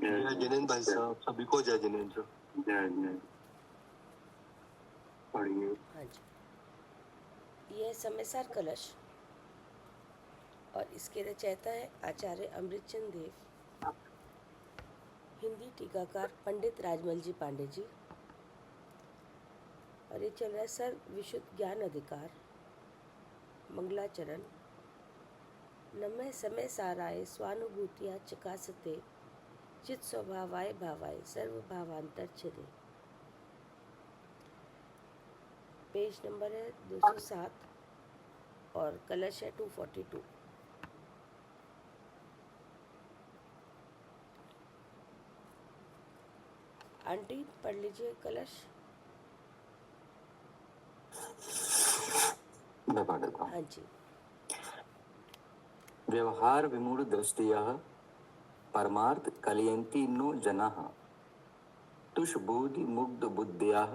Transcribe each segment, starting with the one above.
जय जिनेंद्र भाई साहब, सभी को जय जिनेंद्र। जय जिनेंद्र। पढ़िए। हाँ जी। यह समयसार कलश और इसके रचयिता है आचार्य अमृतचंद देव, हिंदी टीकाकार पंडित राजमल जी पांडे जी। और ये चल रहा है सर विशुद्ध ज्ञान अधिकार, मंगलाचरण। नमः समय साराय स्वानुभूतिया चकासते, चित स्वभावाय भावाय सर्व भावांतर छिदे। पेज नंबर है 207 और कलश है 242। आंटी पढ़ लीजिए कलश। मैं पढ़ देता हूँ। हाँ जी। व्यवहार विमूढ़ दृष्टियः परमार्थ कलयन्ति नो जनाः, तुष बोधि मुग्ध बुद्ध्याः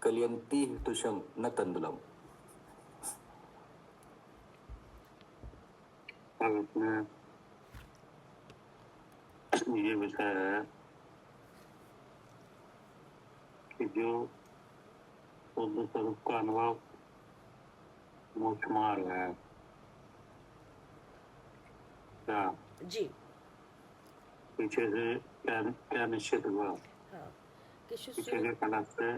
कलयन्ति तुषं न तंदुलम। अब इसमें ये विषय है कि जो शुद्ध स्वरूप का अनुभव मोक्ष मार्ग है, क्या जी पीछे से क्या क्या निश्चित हुआ? हाँ कि पीछे के कलश से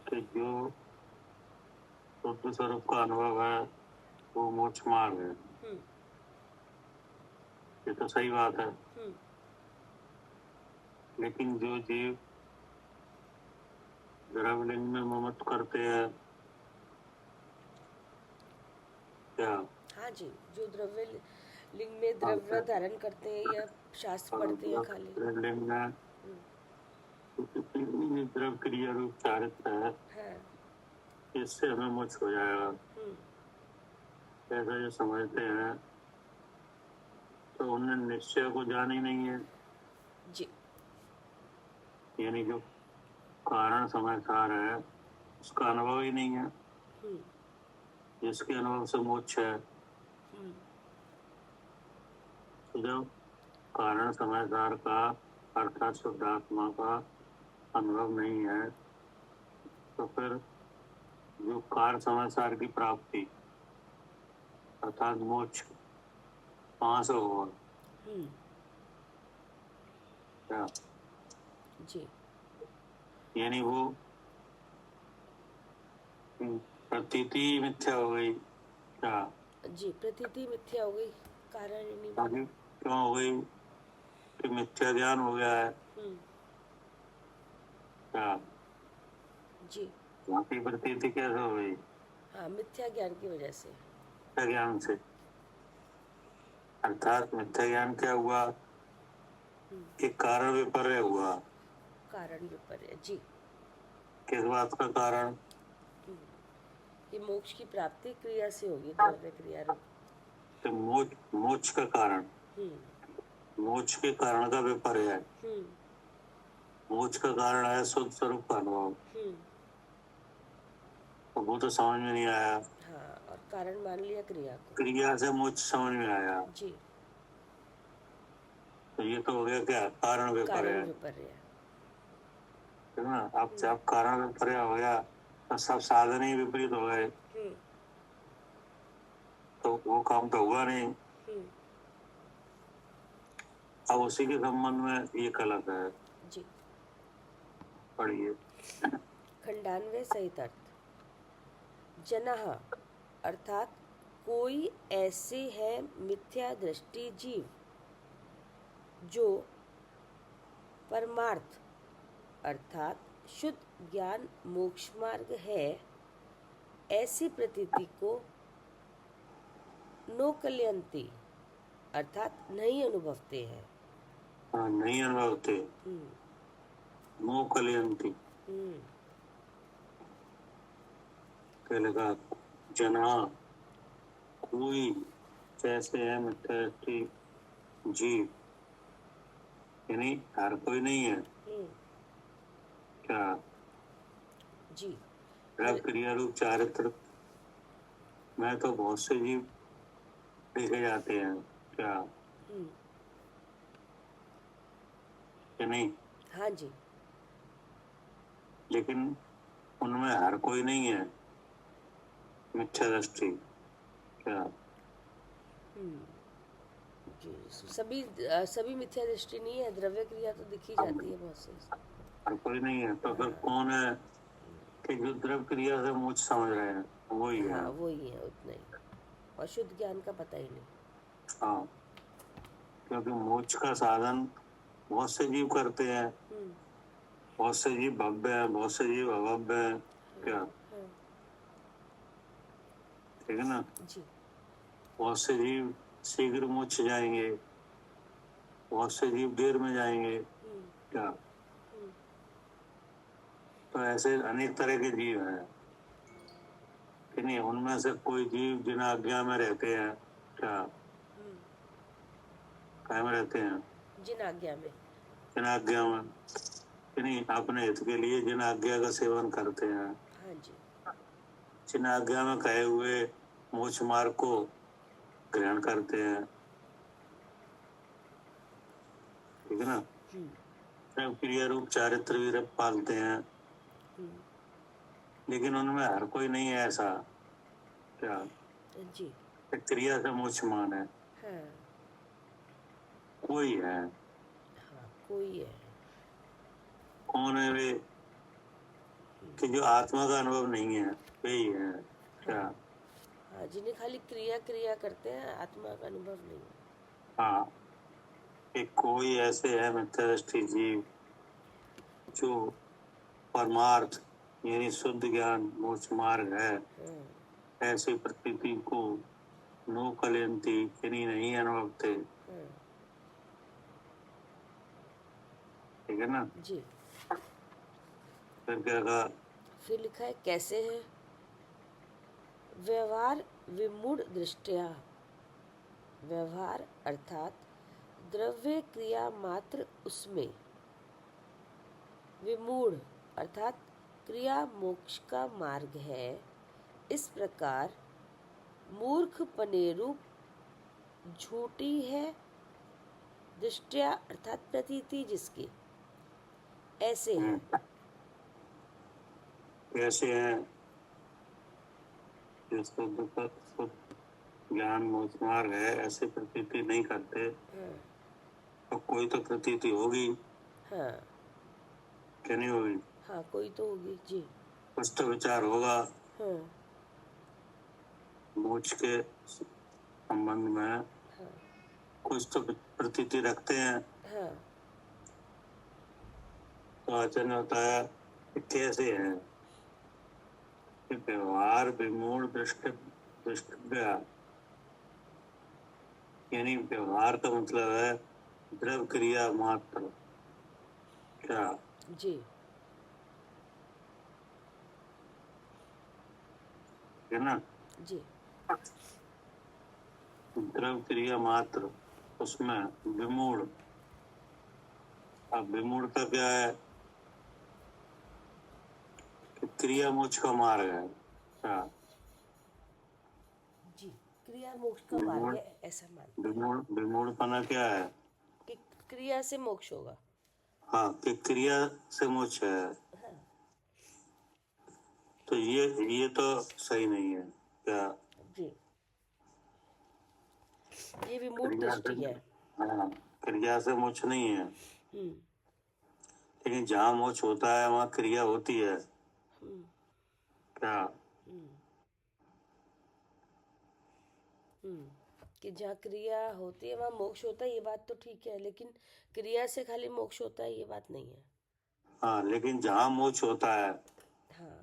कि जो शुद्ध स्वरूप का अनुभव है वो मोक्ष मार्ग है। ये तो सही बात है। लेकिन जो जीव द्रव्यलिंग में ममत्व करते हैं, क्या हाँ जी, जो द्रव्य लिंग में द्रव्य धारण करते हैं या शास्त्र पढ़ते हैं खाली। द्रव्यलिंग में द्रव्य क्रिया रूप चारित्र है, हाँ। इससे हमें मोक्ष हो जाएगा, ऐसा जो समझते हैं तो उन्हें निश्चय को जान ही नहीं है जी। यानी जो कारण समय सार है उसका अनुभव ही नहीं है, जिसके अनुभव से मोक्ष है। तो जब कारण समय सार का अर्थात शुद्धात्मा का अनुभव नहीं है तो फिर जो कार्य समय सार की प्राप्ति अर्थात मोक्ष कहाँ से होगा? क्या जी। यानी वो प्रतीति मिथ्या हो गई क्या? जी, प्रतीति मिथ्या हो गई, कारण ही नहीं बना। क्यों हो गई? कि मिथ्या ज्ञान हो गया है क्या? जी। वहाँ की प्रतीति कैसे हो गई? हाँ, मिथ्या ज्ञान की वजह से। मिथ्या ज्ञान से, अर्थात मिथ्या ज्ञान क्या हुआ कि कारण विपर्य हुआ। कारण विपर्य, जी। किस बात का कारण? कि मोक्ष की प्राप्ति क्रिया से होगी, द्रव्य क्रिया रूप। तो मोक्ष का कारण, मोक्ष के कारण का विपर्य है। मोक्ष का कारण है शुद्ध स्वरूप का अनुभव, तो वो तो समझ में नहीं आया। हाँ, और कारण मान लिया क्रिया को। क्रिया से मोक्ष समझ में आया जी। तो ये तो हो गया क्या? कारण विपर्य है ना। अब जब कारण विपर्य हो गया तो सब साधन ही विपरीत हो गए, तो वो काम तो हुआ नहीं। अब उसी के संबंध में ये कलश है। जी। पढ़िए। खंडान्वय सहित अर्थ। जनः अर्थात कोई ऐसे है मिथ्या दृष्टि जीव जो परमार्थ अर्थात शुद्ध ज्ञान मोक्ष मार्ग है, ऐसी प्रतीति को नो कलयंती अर्थात नहीं अनुभवते हैं। हाँ, नहीं अनुभवते। नो कलयंती क्या लगा? जना कोई जैसे है मिथ्या दृष्टि जीव, यानी हर कोई नहीं है क्या? जी। क्रिया रूप चारित्र में तो बहुत से जीव देखे जाते हैं क्या? कि नहीं? हाँ जी। लेकिन उनमें हर कोई नहीं है मिथ्या दृष्टि। क्या? जी, सभी मिथ्या दृष्टि नहीं है, द्रव्य क्रिया तो दिखी जाती है बहुत सी। हर कोई नहीं है, तो फिर कौन है कि जो द्रव्य क्रिया से मोक्ष समझ रहे हैं? वही है। हाँ, वो ही है, उतना ही। और शुद्ध ज्ञान का पता ही नहीं। हाँ, क्योंकि मोक्ष का साधन बहुत से जीव करते हैं, बहुत से जीव भव्य हैं, बहुत से जीव अभव्य हैं। क्या? हाँ ठीक है ना? जी। बहुत से जीव शीघ्र मोक्ष जाएंगे, बहुत से जीव देर में जाएंगे। क्या? तो ऐसे अनेक तरह के जीव हैं कि नहीं? उनमें से कोई जीव जिन आज्ञा में रहते हैं, क्या कायम रहते हैं? जिन आज्ञा में। जिन आज्ञा में कि नहीं, अपने हित के लिए जिन आज्ञा का सेवन करते हैं, हाँ जी। जिन आज्ञा में कहे हुए मोक्ष मार्ग को ग्रहण करते हैं। ठीक है ना? सब क्रिया रूप चारित्र भी रख पालते हैं, लेकिन उनमें हर कोई नहीं है ऐसा। क्या? जी। क्रिया से मोक्ष मान है। हाँ कोई है। हाँ, कोई है। कौन है वे? कि जो आत्मा का अनुभव नहीं है, वे ही है। क्या? हाँ, जिन्हें खाली क्रिया क्रिया करते हैं, आत्मा का अनुभव नहीं है। हाँ, कि कोई ऐसे है मिथ्यादृष्टि जीव जो परमार्थ यानी शुद्ध ज्ञान मोक्ष मार्ग है, ऐसी प्रतीति को नो कलयंती यानी नहीं अनुभवते। ठीक है ना? जी। फिर क्या कहा? फिर लिखा है कैसे है? व्यवहार विमूढ़ दृष्टया। व्यवहार अर्थात द्रव्य क्रिया मात्र उसमें, विमूढ़ अर्थात क्रिया मोक्ष का मार्ग है। इस प्रकार मूर्ख पनेरु झूठी है दृष्टया अर्थात प्रतीति जिसकी, ऐसे है। कैसे है? जो शुद्ध ज्ञान मोक्ष मार्ग है, ऐसे प्रतीति नहीं करते। तो कोई तो प्रतीति होगी। हाँ क्या नहीं होगी? हाँ, कोई तो होगी जी। कुछ तो विचार होगा हाँ मोक्ष के संबंध में, कुछ तो प्रतीति रखते हैं। हाँ तो आचरण होता है कि कैसे है कि व्यवहार विमूढ़ दृष्टव्य, यानी व्यवहार का मतलब है द्रव्य क्रिया मात्र। क्या? जी। है ना? जी। द्रव्य क्रिया मात्र, उसमें विमूढ़। अब विमूढ़ का क्या है कि क्रिया मोक्ष का मार्ग है। क्या? जी, क्रिया मोक्ष का मार्ग है ऐसा मानते हैं विमूढ़पना क्या है? कि क्रिया से मोक्ष होगा। हाँ, कि क्रिया से मोक्ष है। तो ये तो सही नहीं है। क्या? जी, ये विमूढ़ दृष्टि है। हाँ, क्रिया से मोक्ष नहीं है, लेकिन जहाँ मोक्ष होता है वहाँ क्रिया होती है। क्या? कि जहाँ क्रिया होती है वहाँ मोक्ष होता है, ये बात तो ठीक है, लेकिन क्रिया से खाली मोक्ष होता है ये बात नहीं है। हाँ, लेकिन जहाँ मोक्ष होता है हाँ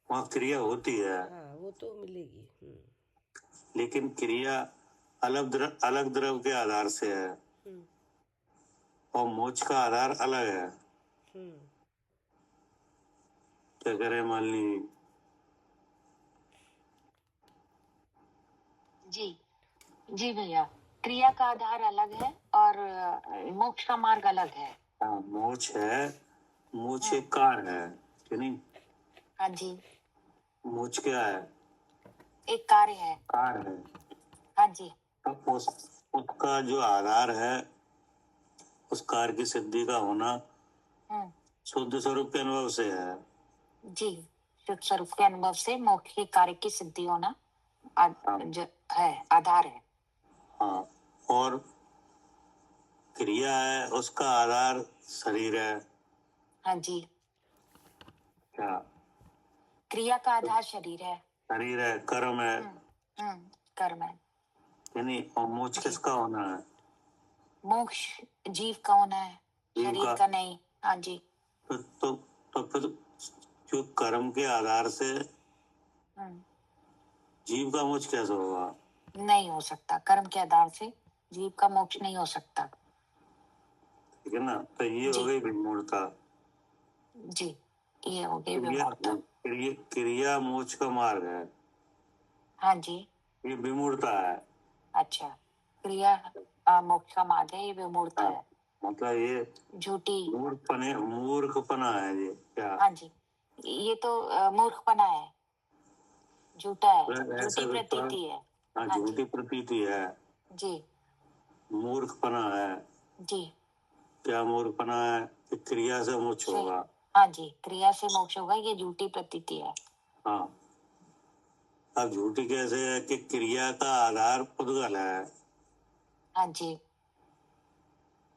वहाँ क्रिया होती है। हाँ, वो तो मिलेगी। लेकिन क्रिया अलग द्रव्य के आधार से है और मोक्ष का आधार अलग है। क्या करें? मान लीजिए जी जी भैया, क्रिया का आधार अलग है और मोक्ष का मार्ग अलग है। हाँ, मोक्ष है, मोक्ष एक कार्य है कि नहीं? हाँ जी, मोक्ष क्या है? एक कार्य है। कार्य है। हाँ जी। तो उसका जो आधार है उस कार्य की सिद्धि का होना हम्म, शुद्ध स्वरूप के अनुभव से है। जी, शुद्ध स्वरूप के अनुभव से मोक्ष के कार्य की सिद्धि होना है, आधार है। हाँ, और क्रिया है, उसका आधार शरीर है। हाँ जी, क्या क्रिया का आधार शरीर है। शरीर है, कर्म है, कर्म है। यानी और मोक्ष किसका होना है? मोक्ष जीव का होना है, जीव शरीर का। का नहीं। हाँ जी। तो फिर जो कर्म के आधार से जीव का मोक्ष कैसे होगा? नहीं हो सकता, कर्म के आधार से जीव का मोक्ष नहीं हो सकता। ठीक है ना? तो ये हो गई विमूढ़ता। जी, ये हो गई विमूढ़ता। क्रिया मोक्ष का मार्ग है। हाँ जी। ये विमूढ़ता है। अच्छा, क्रिया मोक्ष का मार्ग है, ये विमूढ़ता है। मतलब ये झूठी मूर्खपना है ये। क्या? हाँ जी, ये तो मूर्खपना है, झूठा है, ऐसा झूठी प्रतीति है। हाँ, हाँ झूठी जी, प्रतीति है, जी मूर्खपना है। जी। क्या मूर्खपना है? कि क्रिया से मोक्ष से- होगा। हाँ जी, क्रिया से मोक्ष होगा, ये झूठी प्रतीति है। हाँ, अब झूठी कैसे है? कि क्रिया का आधार पुद्गल है, हाँ जी,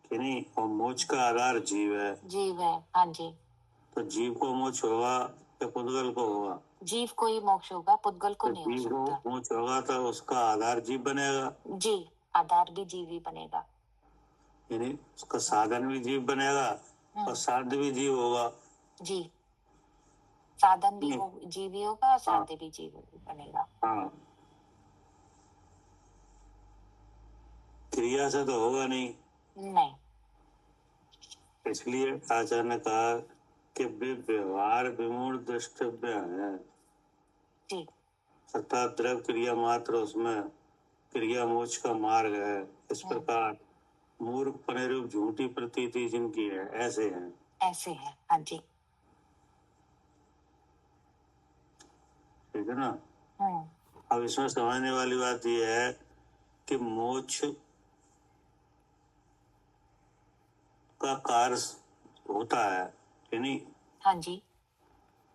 कि नहीं? और मोक्ष का आधार जीव है। जीव है। हाँ जी, तो जीव को मोक्ष होगा या पुद्गल को होगा? जीव को ही मोक्ष होगा, पुद्गल को तो नहीं हो जीव सकता। को मोक्ष होगा तो उसका आधार जीव बनेगा, जी, आधार भी जीव ही बनेगा। यानी उसका साधन भी जीव बनेगा और साध्य भी जीव होगा। जी, साधन भी जीव ही होगा और हाँ। साध्य भी जीव बनेगा। हाँ, क्रिया से तो होगा नहीं। नहीं। इसलिए आचार्य ने कहा कि व्यवहार विमूढ़ द्रष्टव्य है। जी, अर्थात द्रव्य क्रिया मात्र उसमें क्रिया मोक्ष का मार्ग है। इस प्रकार मूर्ख पनेरूप झूठी प्रतीति जिनकी है, ऐसे हैं। ऐसे है। हाँ जी। ठीक है ना? अब इसमें समझने वाली बात यह है कि मोक्ष का कार्य होता है कि नहीं? हाँ जी,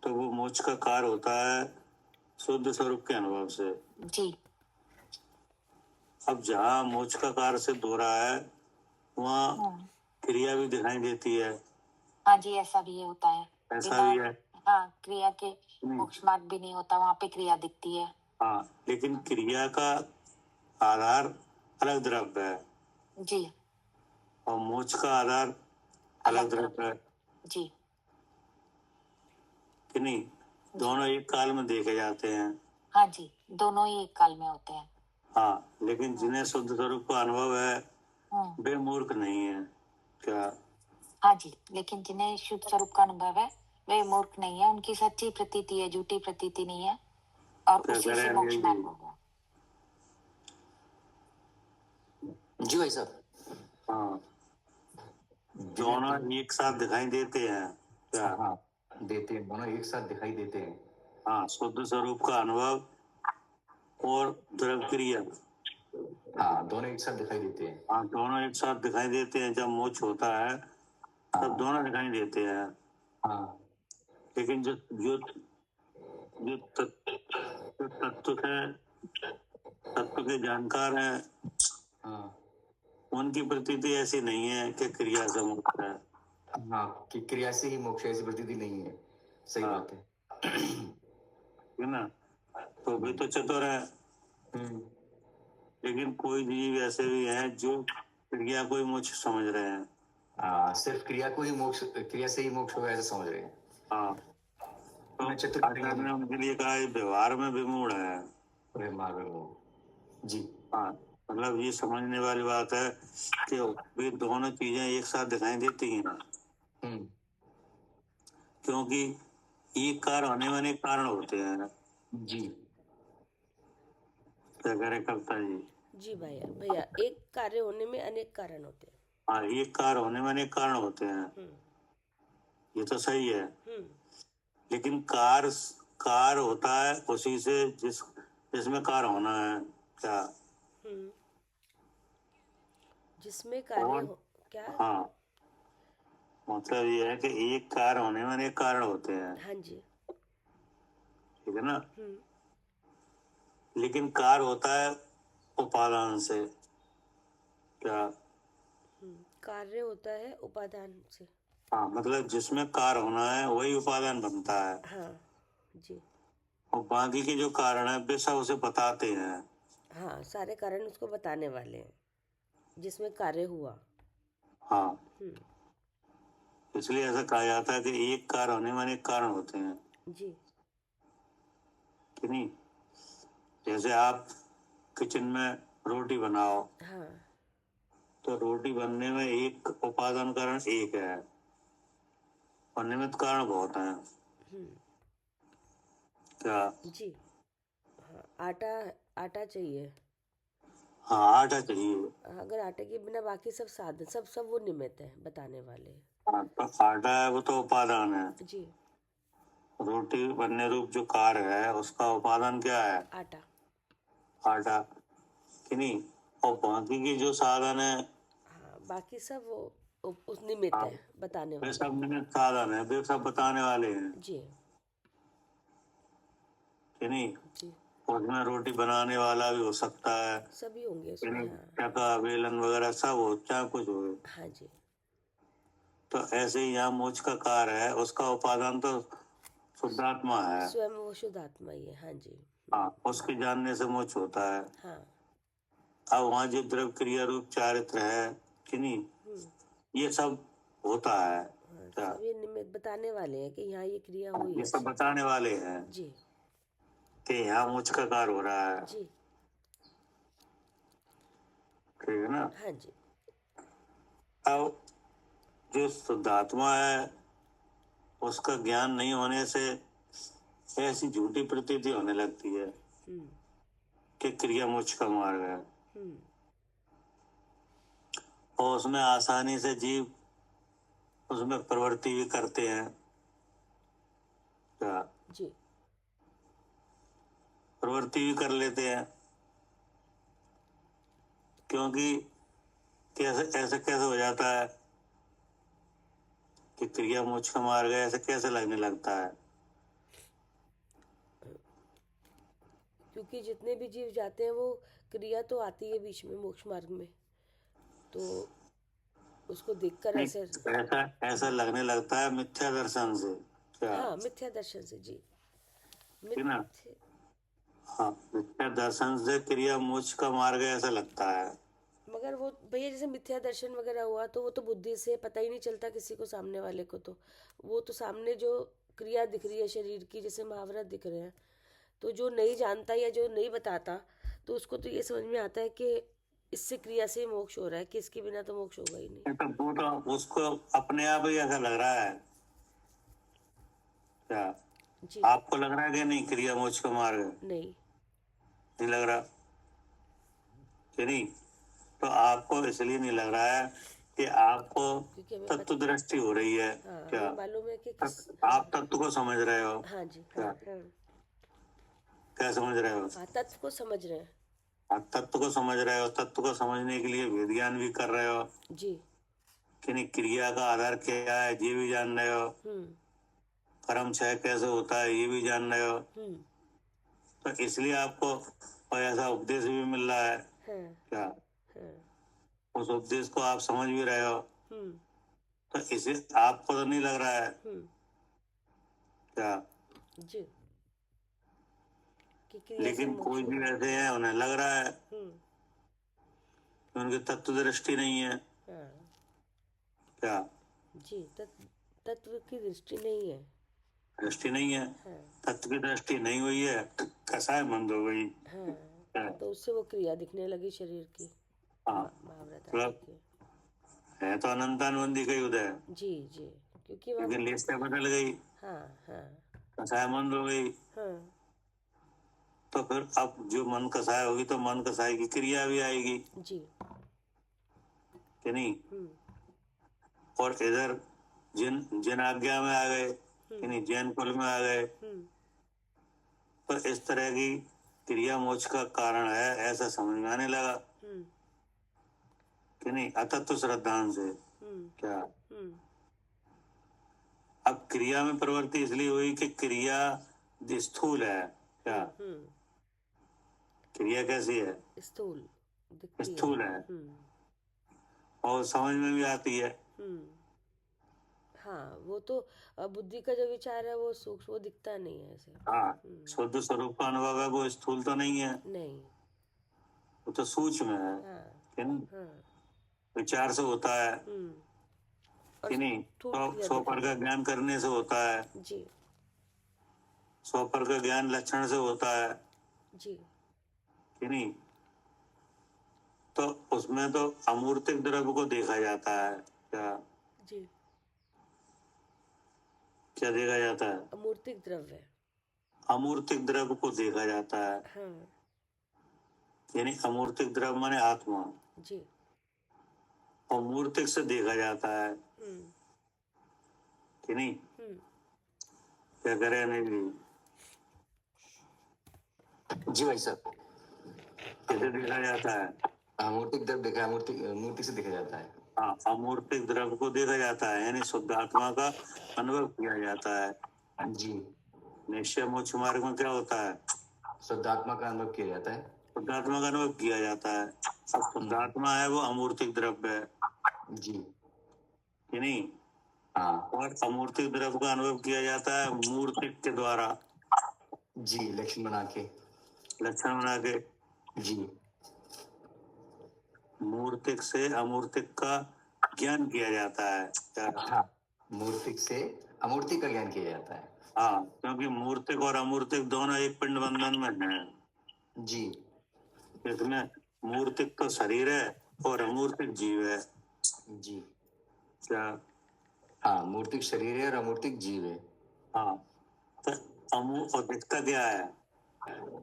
तो वो मोक्ष का कार्य होता है शुद्ध स्वरूप के अनुभव से। जी अब जहाँ मोक्ष का कार्य सिद्ध हो रहा है वहाँ क्रिया भी दिखाई देती है। हाँ जी, ऐसा भी होता है। ऐसा भी है। हाँ, क्रिया के मोक्ष मार्ग भी नहीं होता, वहाँ पे क्रिया दिखती है। हाँ, लेकिन क्रिया का आधार अलग द्रव्य है जी, और मोक्ष का आधार अलग द्रव्य है, जी कि नहीं? दोनों एक काल में देखे जाते हैं। हाँ जी, दोनों ही एक काल में होते हैं। हाँ, लेकिन जिन्हें शुद्ध स्वरूप का अनुभव है वे मूर्ख नहीं है। क्या? हाँ जी, लेकिन जिन्हें शुद्ध स्वरूप का अनुभव है वे मूर्ख नहीं है, उनकी सच्ची प्रतीति है, झूठी प्रतीति नहीं है, और उसी से मोक्ष मार्ग होगा। जी भाई साहब। हाँ, दोनों एक साथ दिखाई देते हैं। क्या? हाँ, देते हैं, दोनों एक साथ दिखाई देते हैं। हाँ, शुद्ध स्वरूप का अनुभव और द्रव्य क्रिया, हाँ, दोनों एक साथ दिखाई देते हैं। हाँ, दोनों एक साथ दिखाई देते हैं। जब मोक्ष होता है तब दोनों दिखाई देते हैं। हाँ, लेकिन जो जो जो तत्व के जानकार हैं हाँ, उनकी प्रतीति ऐसी नहीं है कि क्रिया से मुक्त है। हाँ, कि क्रिया से ही मोक्ष, ऐसी प्रतीति नहीं है। सही बात है। है ना? तो वे तो चतुर है, लेकिन कोई जीव ऐसे भी हैं जो क्रिया को ही मोक्ष समझ रहे हैं। सिर्फ क्रिया को ही मोक्ष, क्रिया से ही मोक्ष होगा ऐसा समझ रहे हैं। हाँ, तो चतुर आचार्य ने उनके लिए कहा व्यवहार में विमूढ़ है। जी। हाँ, मतलब ये समझने वाली बात है कि वे दोनों चीजें एक साथ दिखाई देती हैं, क्योंकि एक कार्य होने में अनेक कारण होते हैं। जी, क्या करे कविता जी? जी भैया, भैया एक कार्य होने में अनेक कारण होते हैं। हाँ, एक कार्य होने में अनेक कारण होते हैं, ये तो सही है। लेकिन कार्य होता है उसी से जिसमें कार्य होना है। क्या? जिसमें कार्य क्या? हाँ, मतलब ये है कि एक कार्य होने में अनेक कारण होते हैं, हाँ जी। ठीक है ना। हम्म। लेकिन कार्य होता है उपादान से। क्या? कार्य होता है उपादान से। हाँ, मतलब जिसमें कार्य होना है वही उपादान बनता है, हाँ जी। और बाकी के जो कारण है वे सब उसे बताते हैं। हाँ, सारे कारण उसको बताने वाले हैं जिसमें कार्य हुआ। हाँ, हम्म। इसलिए ऐसा कहा जाता है कि एक कार्य होने में अनेक कारण होते हैं, जी। कि नहीं। जैसे आप किचन में रोटी बनाओ, हाँ। तो रोटी बनने में एक उपादान कारण एक है और निमित्त कारण बहुत हैं। हम्म। क्या? जी। हाँ, आटा आटा चाहिए। हाँ, आटा चाहिए। अगर आटे के बिना बाकी सब साधन सब सब वो निमित्त है बताने वाले। हाँ, तो आटा है वो तो उपादान है। जी। रोटी बनने रूप जो कार्य है उसका उपादान क्या है? आटा। आटा, कि नहीं। और बाकी के जो साधन है, हाँ, बाकी सब वो उस निमित्त हाँ, है बताने वे वाले। सब निमित्त साधन है, वे सब बताने वाले हैं, जी। कि नहीं। जी। उसमें रोटी बनाने वाला भी हो सकता है, सभी होंगे कि उसमें। नहीं। हाँ। चक्का बेलन वगैरह सब हो, चाहे कुछ हो। हाँ जी। तो ऐसे ही यहाँ मोक्ष का कार्य है, उसका उपादान तो शुद्धात्मा है। स्वयं वो शुद्ध आत्मा ही है। हाँ जी। हाँ, उसके जानने से मोक्ष होता है। हाँ। अब वहाँ जो द्रव्य क्रिया रूप चारित्र है, कि नहीं, ये सब होता है। हाँ, क्या? सभी निमित्त बताने वाले हैं कि यहाँ ये क्रिया हुई ये है। सब बताने वाले हैं जी। कि यहाँ मोक्ष का कार्य हो रहा है, जी। ठीक है ना। हाँ जी। अब जो शुद्धात्मा है उसका ज्ञान नहीं होने से ऐसी झूठी प्रतीति होने लगती है हम्म। कि क्रिया मोक्ष का मार्ग है, हम्म। और उसमें आसानी से जीव उसमें प्रवृत्ति भी करते हैं। क्या? जी। प्रवृत्ति भी कर लेते हैं, क्योंकि कैसे ऐसे कैसे हो जाता है कि क्रिया मोक्ष का मार्ग है, ऐसे कैसे लगने लगता है। क्योंकि जितने भी जीव जाते हैं वो क्रिया तो आती है बीच में मोक्ष मार्ग में, तो उसको देखकर नहीं, ऐसे। ऐसा ऐसा लगने लगता है मिथ्या दर्शन से। क्या? हाँ, मिथ्या दर्शन से। जी। है ना। मिथ्या। हाँ, मिथ्या दर्शन से क्रिया मोक्ष का मार्ग है ऐसा लगता है। मगर वो भैया जैसे मिथ्या दर्शन वगैरह हुआ तो वो तो बुद्धि से पता ही नहीं चलता किसी को, सामने वाले को। तो वो तो सामने जो क्रिया दिख रही है शरीर की, जैसे महावरत दिख रहे हैं, तो जो नहीं जानता या जो नहीं बताता तो उसको तो ये समझ में आता है कि इससे क्रिया से ही मोक्ष हो रहा है, कि इसके बिना तो मोक्ष होगा ही नहीं। तो वो तो उसको अपने आप ही ऐसा लग रहा है। क्या? जी। आपको लग रहा है कि नहीं क्रिया मोक्ष का मार्ग है? नहीं। नहीं लग रहा, कि नहीं। तो आपको इसलिए नहीं लग रहा है कि आपको क्योंकि हमें तत्व दृष्टि हो रही है। हाँ, क्या? हमें मालूम है कि किस। आप तत्व को समझ रहे हो। हाँ जी। क्या? हाँ हाँ। क्या समझ रहे हो? हाँ, तत्व को समझ रहे हैं। आप तत्व को समझ रहे हो, तत्व को समझने के लिए वेद ज्ञान भी कर रहे हो, जी। कि नहीं। क्रिया का आधार क्या है ये भी जान रहे हो, हम्म। कर्म क्षय कैसे होता है ये भी जान रहे हो। हम्म। तो इसलिए आपको कोई ऐसा उपदेश भी मिल रहा है। हाँ। क्या? हाँ। उस उपदेश को आप समझ भी रहे हो, हम्म। तो इसे आपको तो नहीं लग रहा है। हम्म। क्या? जी। कि क्रिया से लेकिन मोक्ष कोई भी होगा। ऐसे हैं उन्हें लग रहा है हम्म। कि उनकी तत्व दृष्टि नहीं है। हाँ क्या? जी। तत्व की दृष्टि नहीं है। दृष्टि नहीं है। हाँ। तत्व की दृष्टि नहीं हुई है, कसाय मंद हो गई। हाँ, क्या? तो उससे वो क्रिया दिखने लगी शरीर की, हाँ, महावरत आदि मतलब की। है तो अनंतानुबंधी का उदय, जी। जी। क्योंकि वहाँ। लेकिन लेस्या बदल गई, हाँ। हाँ। कसाय मंद हो गई। हाँ। तो फिर अब जो मन कसाय होगी तो मन कसाय की क्रिया भी आएगी, जी। कि नहीं। हम्म। और इधर जिन जिन आज्ञा में आ गए, कि नहीं, जैन कुल में आ गए, हम्म। तो इस तरह की क्रिया मोक्ष का कारण है ऐसा समझ में आने लगा, हम्म। कि नहीं, अतत्व श्रद्धान से। हम्म क्या हम्म अब क्रिया में प्रवृत्ति इसलिए हुई कि क्रिया स्थूल है। क्या क्रिया कैसी है? स्थूल दिखती है। स्थूल है और समझ में भी आती है। हाँ, वो तो बुद्धि का जो विचार है वो सूक्ष्म, वो दिखता नहीं है ऐसे। हाँ, शुद्ध स्वरूप का अनुभव है, वो स्थूल तो नहीं है, नहीं। वो तो सूक्ष्म है। हाँ कि नहीं, हाँ विचार से होता है। और कि नहीं, स्थूल तो क्रिया सौ पर का दिखती ज्ञान करने से होता है। है। जी 100 पर का ज्ञान लक्षण से होता है। जी कि नहीं, तो उसमें तो अमूर्तिक द्रव्य को देखा जाता है। क्या जी क्या देखा जाता है? अमूर्तिक द्रव्य। अमूर्तिक द्रव्य को देखा जाता है। हाँ यानी अमूर्तिक द्रव्य माने आत्मा, जी और मूर्तिक से देखा जाता है। कि नहीं, क्या करे नहीं भी, जी भाई साहब। कैसे देखा जाता है? अमूर्तिक द्रव्य देखा, मूर्ति से देखा जाता है। हाँ, अमूर्तिक द्रव्य को देखा जाता है, यानी शुद्ध आत्मा का अनुभव किया जाता है। जी, निश्चय मोक्ष मार्ग में क्या होता है? शुद्धात्मा का अनुभव किया जाता है। शुद्धात्मा का अनुभव किया जाता है। अब शुद्धात्मा है वो अमूर्तिक द्रव्य है। जी कि नहीं, हाँ और अमूर्तिक द्रव्य का अनुभव किया जाता है मूर्तिक के द्वारा, जी, लक्षण बना के। लक्षण बना के। जी मूर्तिक से अमूर्तिक का ज्ञान किया जाता है। क्या? हाँ, मूर्तिक से अमूर्तिक का ज्ञान किया जाता है। हाँ, क्योंकि मूर्तिक और अमूर्तिक दोनों एक पिंड बंधन में है। जी इसमें मूर्तिक तो शरीर है और अमूर्तिक जीव है। जी क्या? हाँ, मूर्तिक शरीर है और अमूर्तिक जीव है। हाँ, तो और दिखता क्या है?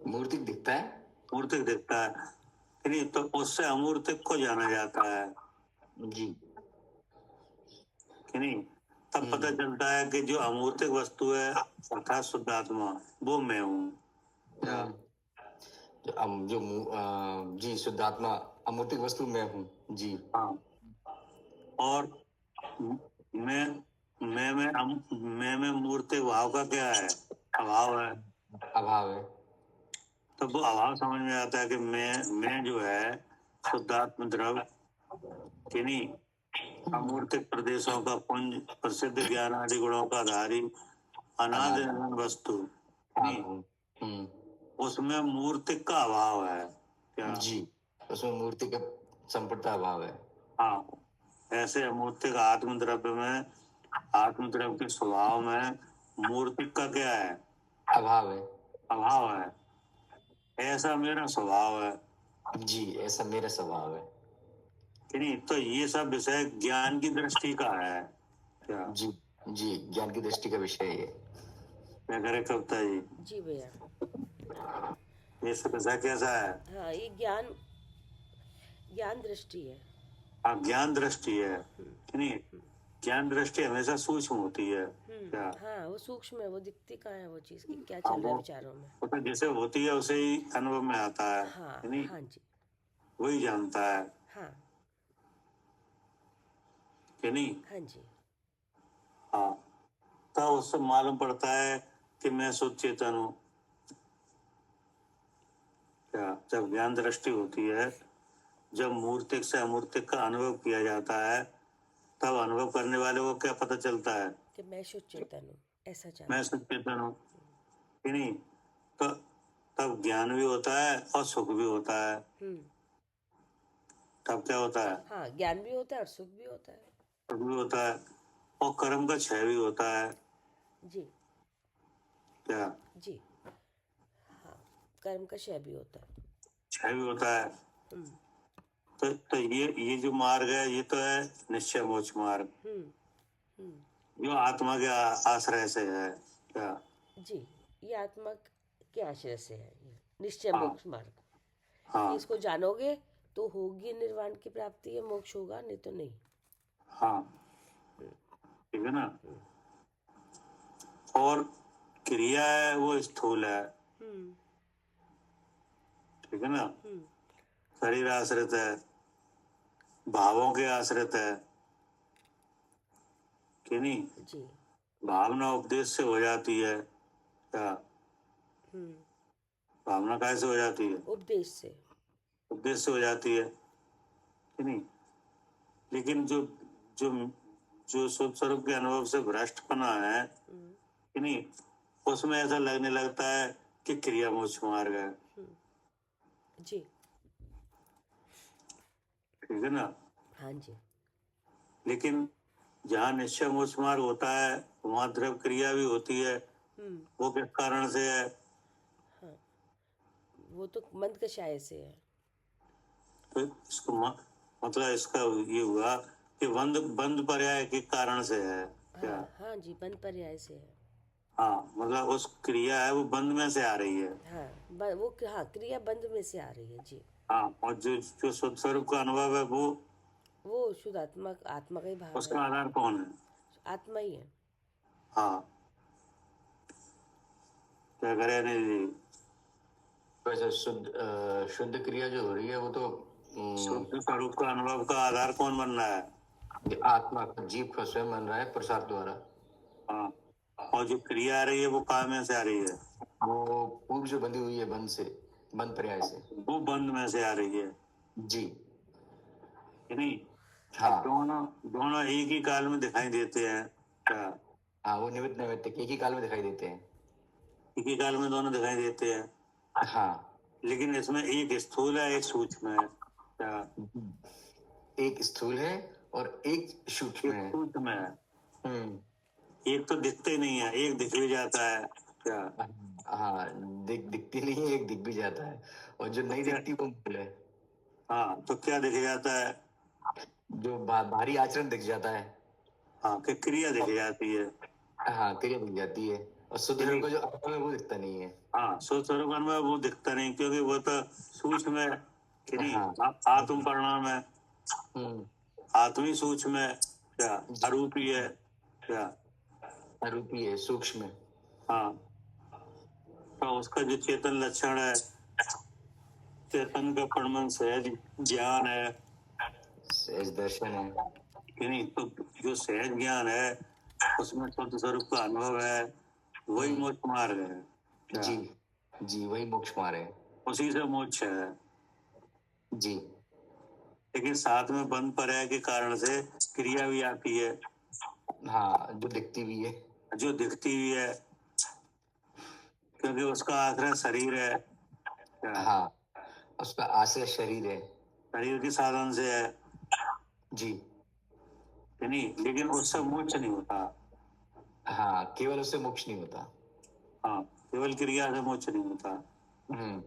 मूर्तिक दिखता है। मूर्तिक दिखता है, कि नहीं, तो उससे अमूर्तिक को जाना जाता है। जी कि नहीं, तब पता चलता है कि जो अमूर्तिक वस्तु है अर्थात शुद्ध आत्मा, वो मैं हूँ। क्या? जी, शुद्धात्मा अमूर्तिक वस्तु मैं हूँ। जी हाँ, और मैं में मूर्तिक भाव का क्या है? अभाव है। अभाव है। तो वो अभाव समझ में आता है कि मैं जो है शुद्धात्म द्रव्य, कि नहीं, अमूर्तिक प्रदेशों का पुंज, प्रसिद्ध ज्ञान आदि गुणों का आधारी अनादि वस्तु, नहीं, उसमें मूर्तिक का अभाव है। क्या? जी, उसमें मूर्ति का संपूर्णता अभाव है। हाँ, ऐसे अमूर्तिक आत्मद्रव्य में, आत्मद्रव्य के स्वभाव में मूर्तिक का क्या है? अभाव है। अभाव है। ऐसा मेरा स्वभाव है। जी, ऐसा मेरा स्वभाव है। कि नहीं, तो ये सब विषय ज्ञान की दृष्टि का है। क्या? जी जी, ज्ञान की दृष्टि का विषय है। क्या करे कविता जी? जी भैया। ये सब विषय कैसा है? हाँ, ये ज्ञान ज्ञान दृष्टि है। हाँ, ज्ञान दृष्टि है। कि नहीं, ज्ञान दृष्टि हमेशा सूक्ष्म होती है। क्या? हाँ, वो सूक्ष्म है, वो दिखती कहाँ है वो चीज की क्या चल रहा है विचारों में। वो तो जैसे होती है उसे ही अनुभव में आता है। हाँ कि नहीं, हाँ जी वही जानता है। हाँ कि नहीं, हाँ जी हाँ, तब उससे मालूम पड़ता है कि मैं शुद्ध चेतन हूँ। क्या? जब ज्ञान दृष्टि होती है, जब मूर्तिक से अमूर्तिक का अनुभव किया जाता है, तब अनुभव करने वाले को क्या पता चलता है? कि मैं शुद्ध चेतन हूँ, ऐसा जानता मैं शुद्ध चेतन हूँ। कि नहीं, तो तब ज्ञान भी होता है और सुख भी होता है। तब क्या होता है? हाँ, ज्ञान भी होता है और सुख भी होता है। सुख भी होता है और कर्म का क्षय भी होता है। जी क्या? जी हाँ, कर्म का क्षय भी होता है। क्षय भी होता है। तो ये जो मार्ग है, ये तो है निश्चय मोक्ष मार्ग, जो आत्मा के आश्रय से है। क्या? जी, ये आत्मा के आश्रय से है, ये निश्चय हाँ। मोक्ष मार्ग। हाँ इसको जानोगे तो होगी निर्वाण की प्राप्ति, है मोक्ष होगा, नहीं तो नहीं। हाँ, ठीक है ना। और क्रिया है वो स्थूल है। ठीक है ना, शरीर आश्रित है। भावों के आश्रित है कि नहीं। जी। भावना उपदेश से हो जाती है क्या? हम्म। भावना कैसे हो जाती है? उपदेश से। उपदेश से हो जाती है कि नहीं। लेकिन जो जो जो शुद्ध स्वरूप के अनुभव से भ्रष्टपना है कि नहीं, उसमें ऐसा लगने लगता है कि क्रिया मोक्ष मार्ग है। जी। ठीक है ना। हाँ जी। लेकिन जहाँ निश्चय मोक्ष मार्ग होता है वहाँ द्रव्य क्रिया भी होती है। वो किस कारण से है? हाँ, वो तो मंद कषाय से है। तो इसको मतलब इसका ये हुआ कि बंद बंद पर्याय के कारण से है क्या? हाँ जी, बंद पर्याय से है। हाँ, मतलब उस क्रिया है वो बंद में से आ रही है। हाँ, वो हाँ, क्रिया बंद में से आ रही है जी। हाँ, और जो जो शुद्ध स्वरूप का अनुभव है वो शुद्ध आत्मा का ही भाव उसका है। आधार कौन है? आत्मा ही है। हाँ, क्या करे नहीं जी। वैसे शुद्ध क्रिया जो हो रही है वो तो शुद्ध स्वरूप का अनुभव का आधार कौन बन रहा है? आत्मा का, जीव का स्वयं बन रहा है प्रसाद द्वारा। हाँ, और जो क्रिया आ रही है वो कहाँ में से आ रही है? वो पूर्व से बंधी हुई है, बंद पर्याय से। वो बंद में से आ रही है जी। कि नहीं। हाँ। दोनों दोनों एक ही काल में दिखाई देते हैं क्या? हाँ, वो निमित्त नैमित्तिक एक ही काल में दिखाई देते हैं। एक ही काल में दोनों दिखाई देते हैं। हाँ, लेकिन इसमें एक स्थूल है एक सूक्ष्म है क्या? एक स्थूल है और एक सूक्ष्म एक है। सूक्ष्म है। हम्म। एक तो दिखते ही नहीं है, एक दिख भी जाता है क्या? हाँ, दिखती नहीं है, एक दिख भी जाता है, और जो नहीं दिखती वो मूल है। हाँ, तो क्या दिख जाता है? जो बाहरी आचरण दिख जाता है। हाँ, कि क्रिया दिख जाती है। हाँ, क्रिया दिख जाती है, और शुद्ध नहीं। का जो आत्मा है वो दिखता नहीं है। हाँ, शुद्ध स्वरूप में वो दिखता नहीं क्योंकि वो तो सूक्ष्म है कि नहीं। हाँ। आत्म परिणाम है। हम्म। आत्मी सूक्ष्म है क्या? अरूपी है क्या? अरूपी है, सूक्ष्म है। हाँ, तो उसका जो चेतन लक्षण है, चेतन का परिणाम सहज ज्ञान है सहज दर्शन है कि नहीं। तो जो सहज ज्ञान है उसमें शुद्ध स्वरूप का अनुभव है, वही मोक्ष मार्ग है क्या? जी। जी, वही मोक्ष मार्ग है। उसी से मोक्ष है। जी। लेकिन साथ में बंद पर्याय के कारण से क्रिया भी आती है हाँ, जो दिखती भी है। जो दिखती भी है क्योंकि उसका आश्रय शरीर है क्या? हाँ, उसका आश्रय शरीर है। शरीर के साधन से है जी। कि नहीं। लेकिन उससे मोक्ष नहीं होता। हाँ, केवल उससे मोक्ष नहीं होता। हाँ, केवल क्रिया से मोक्ष नहीं होता। हम्म।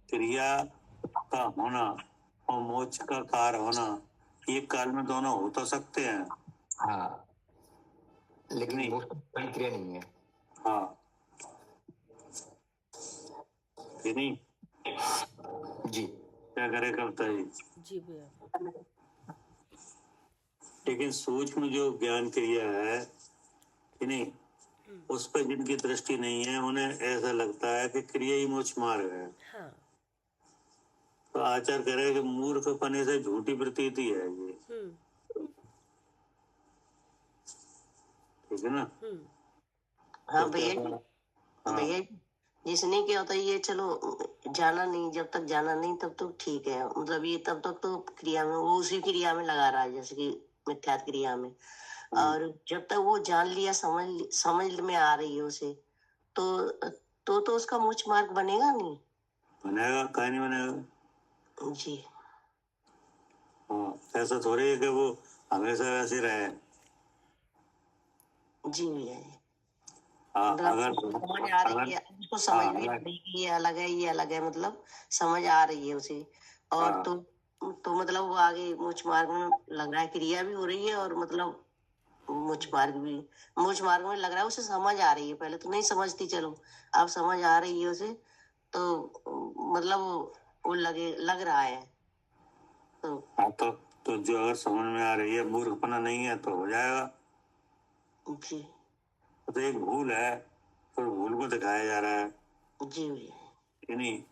क्रिया का होना और मोक्ष का कार्य होना एक काल में दोनों हो तो सकते हैं। हाँ, लेकिन नहीं। मोक्ष कोई क्रिया नहीं है। हाँ कि नहीं। जी। क्या करे कविता जी। जी भैया। लेकिन सूक्ष्म जो ज्ञान क्रिया है कि नहीं, उस पर जिनकी दृष्टि नहीं है उन्हें ऐसा लगता है कि क्रिया ही मोक्ष मार्ग है। हाँ। तो आचार्य कह रहे हैं कि मूर्खपने से झूठी प्रतीति है ये। ठीक है ना। हाँ तो भैया क्या- हाँ, भैया जिसने क्या होता है ये चलो जाना नहीं, जब तक जाना नहीं तब तक ठीक है, मतलब ये तब तक तो क्रिया में वो उसी क्रिया में लगा रहा है जैसे कि मिथ्यात्व क्रिया में। और जब तक वो जान लिया, समझ में आ रही है उसे, तो उसका मोक्ष मार्ग बनेगा नहीं। बनेगा, कहीं नहीं बनेगा जी। हाँ, ऐसा थोड़ी है कि वो हमेशा वैसे रहे। जी भैया जी। हाँ, मतलब अगर समझ आ रही है उसको, समझ हाँ, भी आ अगर रही है ये अलग है ये अलग है, मतलब समझ आ रही है उसे। और हाँ, तो मतलब वो आगे मोक्ष मार्ग में लग रहा है, क्रिया भी हो रही है और मतलब मोक्ष मार्ग में लग रहा है उसे समझ आ रही है। पहले तो नहीं समझती, चलो अब समझ आ रही है उसे, तो मतलब वो लग रहा है तो। हाँ, तो जो अगर समझ में आ रही है, मूर्खपना नहीं है तो हो जाएगा। जी। तो एक भूल है तो भूल को दिखाया जा रहा है जी भैया। कि नहीं।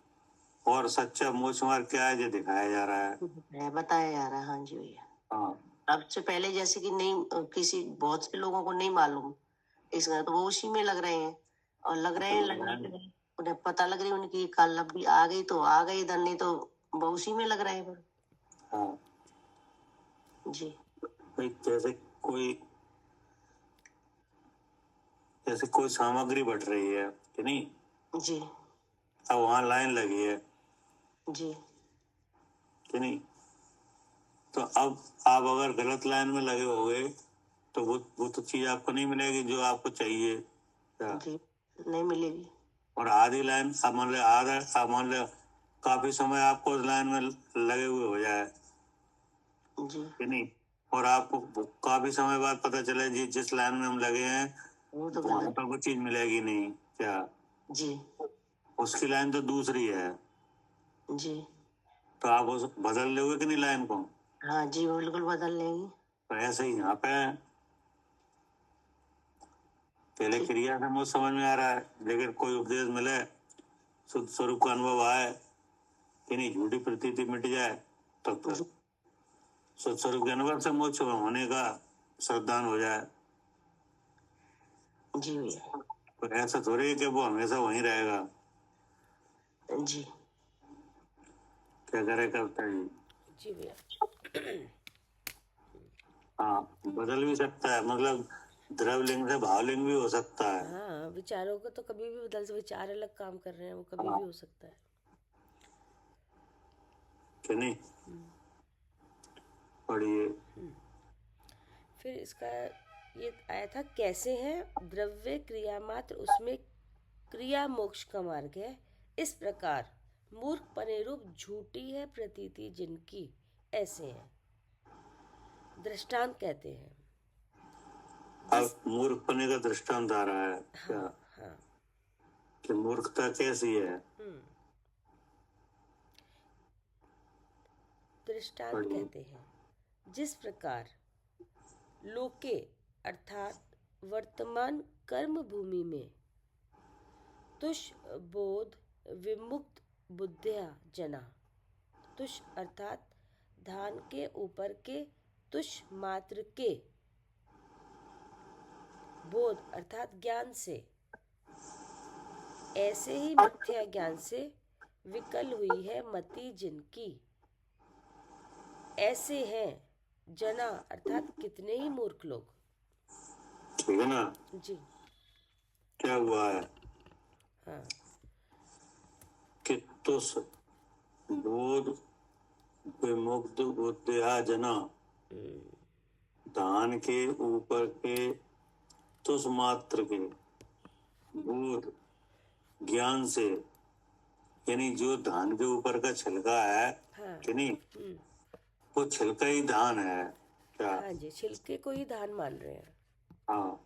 और सच्चा मोक्ष मार्ग क्या है ये दिखाया जा रहा है। बताया जा रहा है। हाँ जी भैया। हाँ अब से पहले जैसे कि नहीं, किसी बहुत से लोगों को नहीं मालूम इसका, तो वो उसी में लग रहे हैं और लग रहे हैं, उन्हें पता लग रही है उनकी कल अब भी आ गई तो आ गई, इधर नहीं तो वो उसी में लग रहे हैं फिर। हाँ जी भाई, जैसे कोई सामग्री बट रही है कि नहीं, जी अब वहां लाइन लगी है जी कि नहीं, तो अब आप अगर गलत लाइन में लगे होगे तो वो तो चीज आपको नहीं मिलेगी जो आपको चाहिए क्या? जी नहीं मिलेगी। और आधी लाइन अब मान लो काफी समय आपको उस लाइन में लगे हुए हो जाए जी कि नहीं, और आपको काफी समय बाद पता चले जी जिस लाइन में हम लगे हैं वो तो वहां गलत। पर वो चीज मिलेगी नहीं क्या, जी उसकी लाइन तो दूसरी है, जी तो आप उस बदल लोगे कि नहीं लाइन को। हाँ जी बिल्कुल बदल लेंगे। तो ऐसे ही यहाँ पे है। पहले क्रिया से मुझे समझ में आ रहा है, लेकिन कोई उपदेश मिले, शुद्ध स्वरूप का अनुभव आए कि नहीं, झूठी प्रतीति मिट जाए, तब फिर शुद्ध स्वरूप के अनुभव से मोक्ष होने का श्रद्धान हो जाए। जी भैया। तो ऐसा थोड़ी है कि वो हमेशा वहीं रहेगा। जी क्या करे करता है जी। जी भैया। हाँ, बदल भी सकता है, मतलब द्रवलिंग से भावलिंग भी हो सकता है। हाँ, विचारों को तो कभी भी बदल, विचार अलग काम कर रहे हैं, वो कभी भी हो सकता है कि नहीं। पढ़िए। फिर इसका ये आया था, कैसे है द्रव्य क्रिया मात्र, उसमें क्रिया मोक्ष का मार्ग है। इस प्रकार मूर्ख पनेरूप झूठी है प्रतीति जिनकी, ऐसे है। दृष्टांत कहते हैं। अब मूर्खपने का दृष्टांत आ रहा है क्या, हाँ कि मूर्खता कैसी है। दृष्टांत कहते हैं, जिस प्रकार लोके अर्थात वर्तमान कर्म भूमि में तुष बोध विमुक्त बुद्धिया जना, तुष अर्थात धान के ऊपर के तुष मात्र के, बोध अर्थात ज्ञान से, ऐसे ही मिथ्या ज्ञान से विकल हुई है मति जिनकी, ऐसे हैं जना अर्थात कितने ही मूर्ख लोग। ठीक है ना जी। क्या हुआ है हाँ कि तुस बोध विमुक्त बुद्धिया जना, धान के ऊपर के तुस मात्र के बोध ज्ञान से, यानी जो धान के ऊपर का छिलका है हाँ कि नहीं, वो छिलका ही धान है क्या। हाँ जी, छिलके को ही धान मान रहे हैं। हाँ,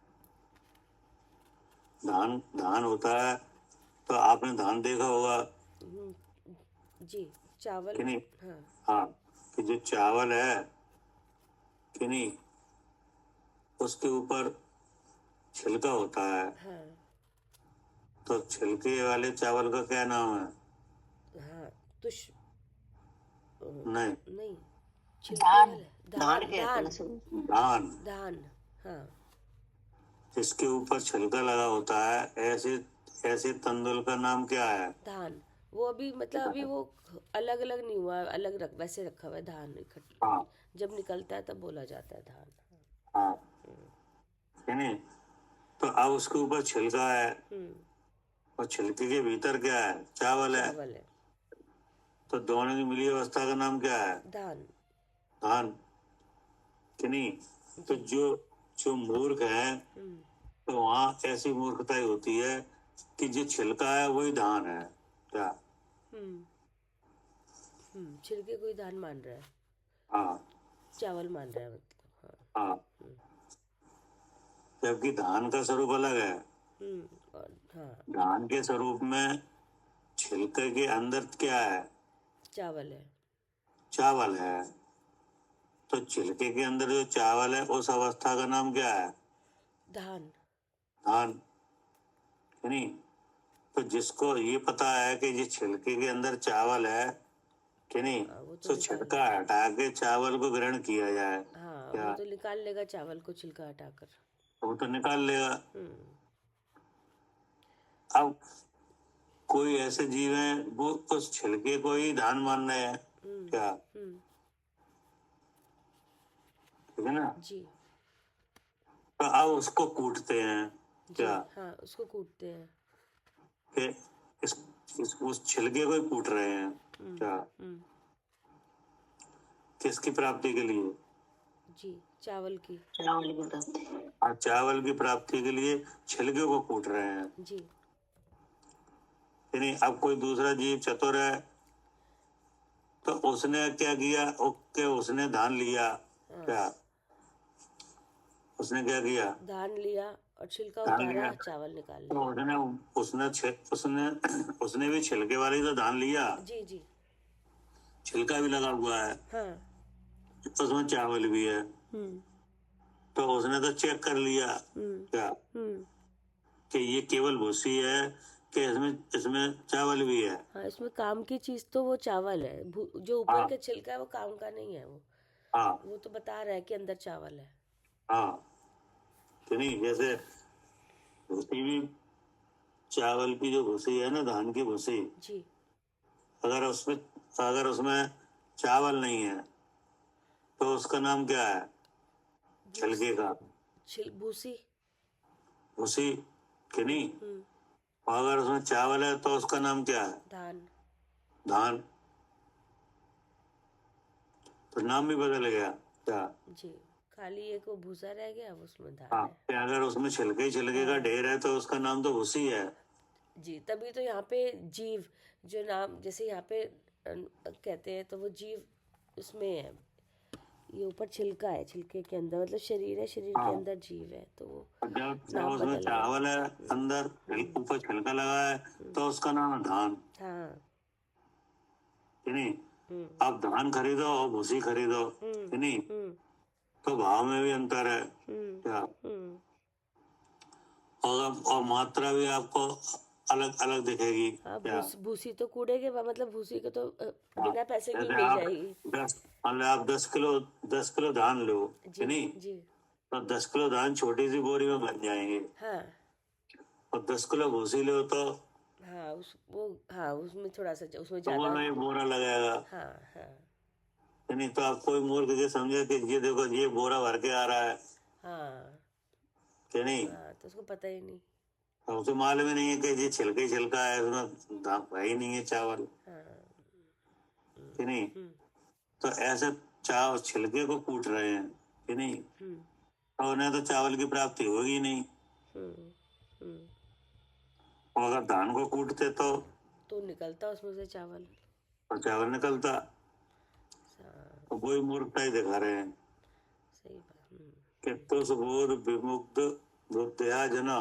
धान होता है, तो आपने धान देखा होगा जी, चावल कि नहीं। हाँ हाँ, कि जो चावल है कि नहीं, उसके ऊपर छिलका होता है, हाँ तो छिलके वाले चावल का क्या नाम है। हाँ, तुष नहीं, छिलके धान। वाले, धान धान कहते धान हैं। धान, धान हाँ जिसके ऊपर छिलका लगा होता है, ऐसे तंदुल का नाम क्या है। धान। वो अभी मतलब अभी वो अलग अलग नहीं हुआ, अलग वैसे रखा हुआ है धान इकट्ठा। हाँ जब निकलता है तब बोला जाता है धान। हाँ, है नहीं। तो अब उसके ऊपर छिलका है, और छिलके के भीतर क्या है, चावल है। चावल है, तो दोनों की मिली अवस्था का नाम क्या है, धान। धान कि नहीं। तो जो मूर्ख है, तो वहाँ ऐसी मूर्खता ही होती है कि जो छिलका है वही धान है क्या। छिलके को ही धान मान रहा है, हाँ चावल मान रहा है मतलब। हाँ, जबकि धान का स्वरूप अलग है। और हाँ, धान के स्वरूप में छिलके के अंदर क्या है, चावल है। चावल है। तो छिलके के अंदर जो चावल है, उस अवस्था का नाम क्या है, धान। धान, है नहीं। तो जिसको ये पता है कि ये छिलके के अंदर चावल है कि नहीं, हाँ, वो तो तो निकाल छिलका हटा के चावल को ग्रहण किया जाए, हाँ क्या? वो तो निकाल लेगा चावल को छिलका हटाकर। वो तो निकाल लेगा। हम्म अब कोई ऐसे जीव है वो उस छिलके को ही धान मान रहे हैं, क्या? हम्म ठीक है ना? जी तो अब उसको कूटते हैं, जी क्या? हाँ उसको कूटते हैं। कि उस छिलके को ही कूट रहे हैं, क्या? हम्म किसकी प्राप्ति के लिए? जी चावल की। चावल की प्राप्ति। आज चावल की प्राप्ति के लिए छिलके को कूट रहे हैं, जी यानी अब कोई दूसरा जीव चतुर है तो उसने क्या किया, ओके उसने धान लिया, क्या? उसने क्या किया? धान लिया और छिलका धान उतारा, लिया। चावल निकाल तो लिया। उसने भी छिलके वाले ही तो धान लिया, जी जी छिलका भी लगा हुआ है, हाँ उसमें चावल भी है, तो उसने तो चेक कर लिया, क्या? कि ये केवल भूसी है कि इसमें इसमें चावल भी है। हाँ इसमें काम की चीज तो वो चावल है, जो ऊपर हाँ। का छिलका है वो काम का नहीं है। हाँ वो तो बता रहा है कि अंदर चावल है। हाँ, कि नहीं, जैसे भूसी भी, चावल की जो भूसी है ना, धान की भूसी, जी अगर उसमें चावल नहीं है तो उसका नाम क्या है? छिलके का भूसी। भूसी, कि नहीं? और अगर उसमें चावल है तो उसका नाम क्या है? धान। धान। तो नाम भी बदल गया, क्या? जी खाली एक वो भूसा रह गया, अब उसमें धान हाँ, है। कि अगर उसमें छिलके का ढेर है तो उसका नाम तो भूसी है। जी तभी तो यहाँ पे जीव जो नाम, जैसे यहाँ पे कहते हैं तो वो जीव उसमें है, ये ऊपर छिलका है, छिलके के अंदर मतलब शरीर है, शरीर के अंदर जीव है, तो वो जब नाम उसमें बदल चावल है अंदर, ऊपर छिलका लगा है, तो उसका नाम है धान, हाँ कि नहीं? अब धान खरीदो और भूसी खरीदो, कि नहीं, तो भाव में भी अंतर है, क्या? और मात्रा भी आपको अलग अलग दिखेगी, हाँ क्या? भूसी तो कूड़ेगे, मतलब भूसी को तो बिना पैसे के जैसे मिल आप जाएगी। 10 मतलब आप 10 किलो धान लो, कि नहीं, जी तो 10 किलो धान छोटी सी बोरी में बन जाएंगे, हाँ और 10 किलो भूसी लो तो हाँ उसमें थोड़ा सा उसमें तो वो ज्यादा। में एक बोरा लगेगा, हाँ हाँ कि नहीं? तो आप कोई मूर्ख ये समझे कि ये देखो ये बोरा भर के आ रहा है, हाँ कि नहीं? हाँ तो उसको पता ही नहीं। तो उसे मालूम ही नहीं है कि ये छिलका है, इसमें है ही नहीं है चावल, हाँ कि नहीं? तो ऐसे छिलके को कूट रहे हैं, कि नहीं? तो उन्हें तो चावल की प्राप्ति होगी नहीं। और अगर धान को कूटते तो निकलता उसमें से चावल, और चावल निकलता। तो वही मूर्खता ही दिखा रहे हैं सही बात। कि तुस बोध विमुग्ध बुद्धिया जना,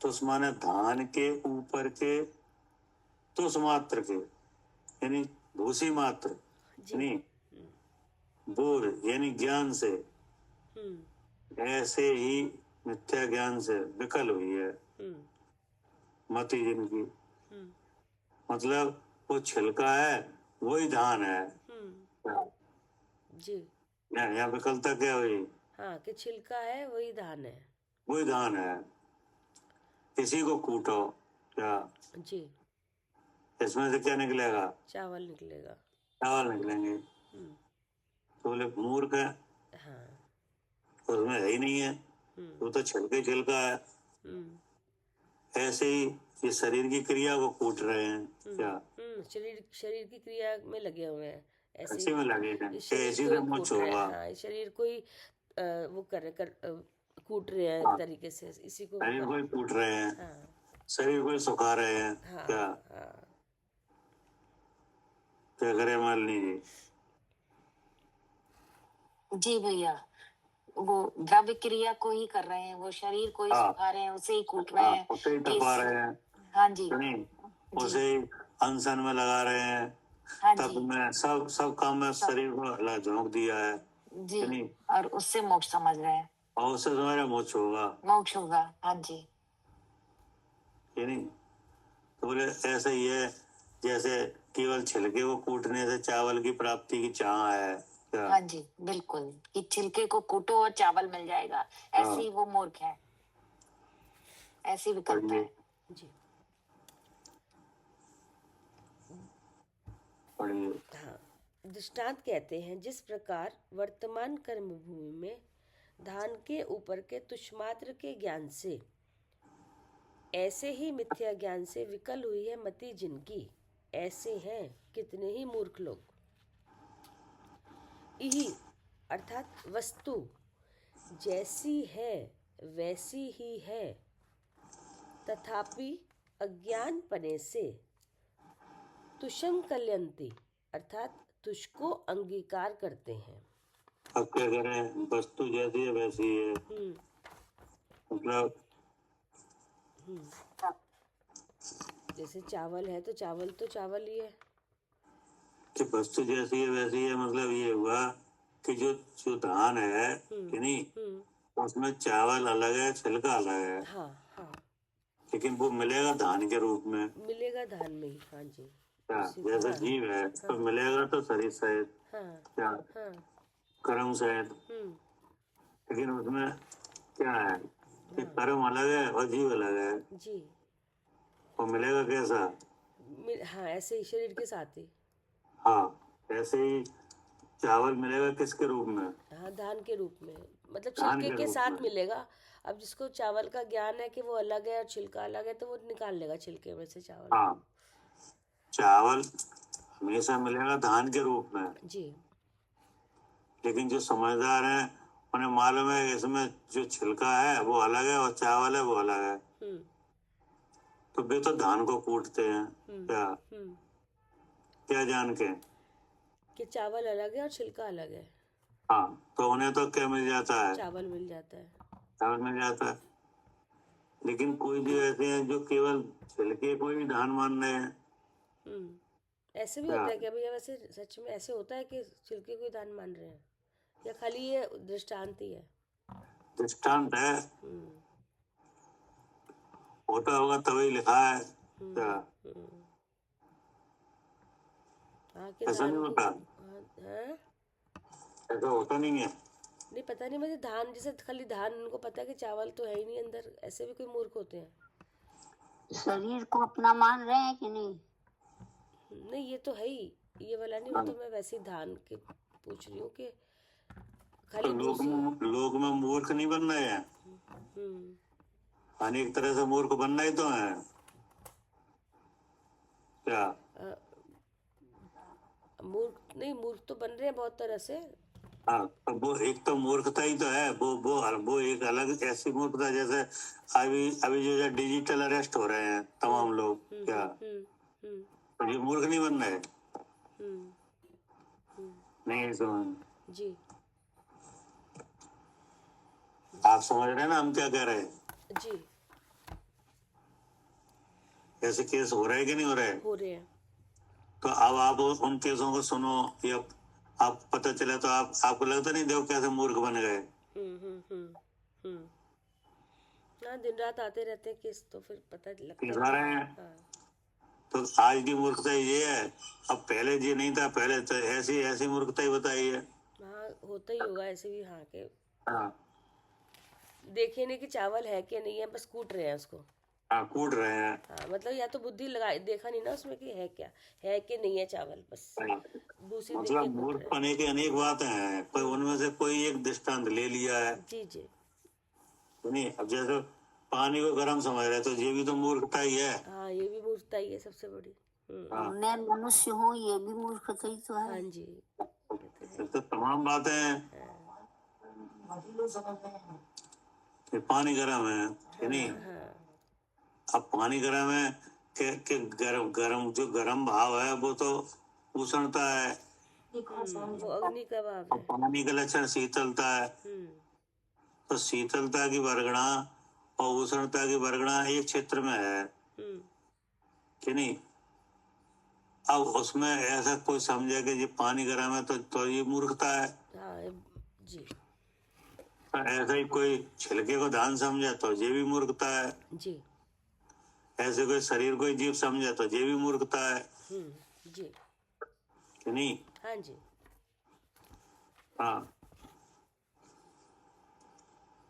तुस माने धान के ऊपर के, तुस मात्र के यानी भूसी मात्र, यानी बोध यानी ज्ञान से, ऐसे ही मिथ्या ज्ञान से विकल हुई है मति जिनकी, मतलब वो छिलका है वही धान है। जी यहाँ विकलता क्या हुई? हाँ कि छिलका है वही धान है। वही धान है, इसी को कूटो, क्या? जी इसमें से क्या निकलेगा? चावल निकलेगा। चावल निकलेंगे। तो बोले मूर्ख है, हाँ उसमें है ही नहीं है, वो तो छिलका है। ऐसे ही ये शरीर की क्रिया को कूट रहे हैं, क्या? शरीर की क्रिया में लगे हुए हैं, ऐसे में लगे हैं, शरीर ऐसी को से ही मुझ कूट रहे होगा। हैं। हाँ शरीर को ही वो कूट रहे हैं एक तरीके से, इसी को शरीर को ही कूट रहे हैं, हाँ शरीर को ही सुखा रहे हैं, हाँ क्या? हाँ क्या करे मालिनी जी? जी भैया, वो द्रव्य क्रिया को ही कर रहे हैं, वो शरीर को ही सुखा रहे हैं, उसे ही कूट रहे हैं, उसे ही तपा रहे हैं, हाँ जी, नहीं, उसे ही अनशन में लगा रहे हैं, हाँ तब जी में सब काम में शरीर को झोंक दिया है, जी, नहीं? और उससे मोक्ष समझ रहे हैं, और उससे तुम्हारा मोक्ष होगा। मोक्ष होगा, हाँ जी। ये नहीं। तो बोले ऐसा ही है जैसे केवल छिलके को कूटने से चावल की प्राप्ति की चाह है क्या? हाँ जी, बिल्कुल, कि छिलके को कूटो और चावल मिल जाएगा, ऐसे ही वो मूर्ख है, ऐसी विकल्प है। जी पढ़िए। हाँ, दृष्टांत कहते हैं, जिस प्रकार वर्तमान कर्मभूमि में धान के ऊपर के तुच्छमात्र के ज्ञान से, ऐसे ही मिथ्या ज्ञान से विकल हुई है मति जिनकी, ऐसे हैं कितने ही मूर्ख लोग। यही अर्थात वस्तु जैसी है वैसी ही है, तथापि अज्ञान पने से तुषम कल्यंती, अर्थात तुझको अंगीकार करते हैं। अब क्या करें, वस्तु जैसी है वैसी है, मतलब जैसे चावल है तो चावल ही है। कि वस्तु जैसी है वैसी है, मतलब ये हुआ कि जो धान है कि नहीं, उसमें चावल अलग है, छिलका अलग है। हाँ हाँ, लेकिन वो मिलेगा धान के रूप में, मिलेगा धान में ही। हाँ जी, क्या उसी जैसे हाँ, जीव है तो मिलेगा तो शरीर सहित, हाँ क्या हाँ, कर्म सहित। लेकिन उसमें क्या है कि कर्म अलग है और जीव अलग है, जी और मिलेगा कैसा? हाँ, ऐसे ही शरीर के साथ ही। हाँ, ऐसे ही चावल मिलेगा किसके रूप में? हाँ, धान के रूप में, मतलब धान छिलके के के रूप साथ में। मिलेगा। अब जिसको चावल का ज्ञान है कि वो अलग है और छिलका अलग है, तो वो निकाल लेगा छिलके में से चावल। हाँ, चावल हमेशा मिलेगा धान के रूप में। जी लेकिन जो समझदार हैं उन्हें मालूम है कि इसमें जो छिलका है वो अलग है और चावल है वो अलग है, तो वे तो धान को कूटते हैं, क्या क्या जान के कि चावल अलग है और छिलका अलग है, हाँ, तो उन्हें तो क्या मिल जाता है? चावल मिल जाता है। चावल मिल जाता है। लेकिन कोई जो ऐसे हैं जो केवल छिलके को ही धान मान रहे हैं। ऐसे भी होता है क्या भैया? वैसे सच में ऐसे होता है कि छिलके को ही धान मान रहे हैं, या खाली ये दृष्टांत ही है? दृष्टांत है, होता होगा तभी लिखा है, क्या हाँ कि ऐसा नहीं धान होता? हाँ, ऐसा होता नहीं है। नहीं पता नहीं मुझे। धान जैसे खाली धान, उनको पता है कि चावल तो है ही नहीं अंदर, ऐसे भी कोई मूर्ख होते हैं। शरीर को अपना मान रहे हैं कि नहीं? नहीं, ये तो है ही, ये वाला नहीं। वो तो मैं वैसे ही धान के पूछ रही हूँ कि खाली तो लोग में मूर्ख नहीं बन रहे हैं, अनेक तरह से मूर्ख बनना ही तो है, क्या मूर्ख नहीं, मूर्ख तो बन रहे हैं बहुत तरह से। हाँ, तो वो एक तो मूर्खता ही तो है, वो एक अलग ऐसी मूर्खता, जैसे अभी जो डिजिटल अरेस्ट हो रहे हैं तमाम लोग, क्या तो ये मूर्ख नहीं बन रहे? नहीं समझ, जी आप समझ रहे हैं ना हम क्या कह रहे हैं? जी, ऐसे केस हो रहे हैं कि नहीं हो रहे? हो रहे हैं। तो अब आप उन केसों को सुनो, या आप पता चला तो आपको लगता नहीं देखो कैसे मूर्ख बन गए? हाँ, दिन रात आते रहते हैं केस, तो फिर पता लगता केस आ रहे हैं। हाँ। तो आज की मूर्खता ये है, अब पहले ये नहीं था, पहले तो ऐसी मूर्खता ही बताई है। हाँ, होता ही होगा ऐसे भी। हाँ के हाँ, देखे नहीं कि चावल है कि नहीं है, बस कूट रहे हैं उसको। हाँ, कूट रहे हैं। हाँ, मतलब या तो बुद्धि लगाई, देखा नहीं ना उसमें कि है क्या, है कि नहीं है चावल, बस दूसरी देख के मतलब कूट मूर्ख रहे पने की अनेक बातें हैं, पर उनमें से कोई एक दृष्टांत ले लिया है। हैं। जी जी, नहीं, अब जैसे पानी को गर्म समझ रहे तो ये भी तो मूर्खता ही है। हाँ, ये भी मूर्खता ही है सबसे बड़ी। हाँ, मैं मनुष्य हूँ, ये भी मूर्खता ही तो है। हाँ जी, तो तमाम बातें हैं कि पानी गर्म है कि नहीं। अब पानी गर्म है कि गर्म जो गर्म भाव है वो तो उष्णता है, वो अग्नि का भाव और है। पानी का लक्षण शीतलता है। तो शीतलता की वर्गणा और उष्णता की वर्गणा एक क्षेत्र में है कि नहीं। अब उसमें ऐसा कोई समझे कि ये पानी गर्म है तो ये मूर्खता है। हाँ जी ऐसा ही कोई छिलके को धान समझे तो ये भी मूर्खता है। जी, ऐसे कोई शरीर को ही जीव समझे तो ये भी मूर्खता है जी कि नहीं? हाँ जी हाँ,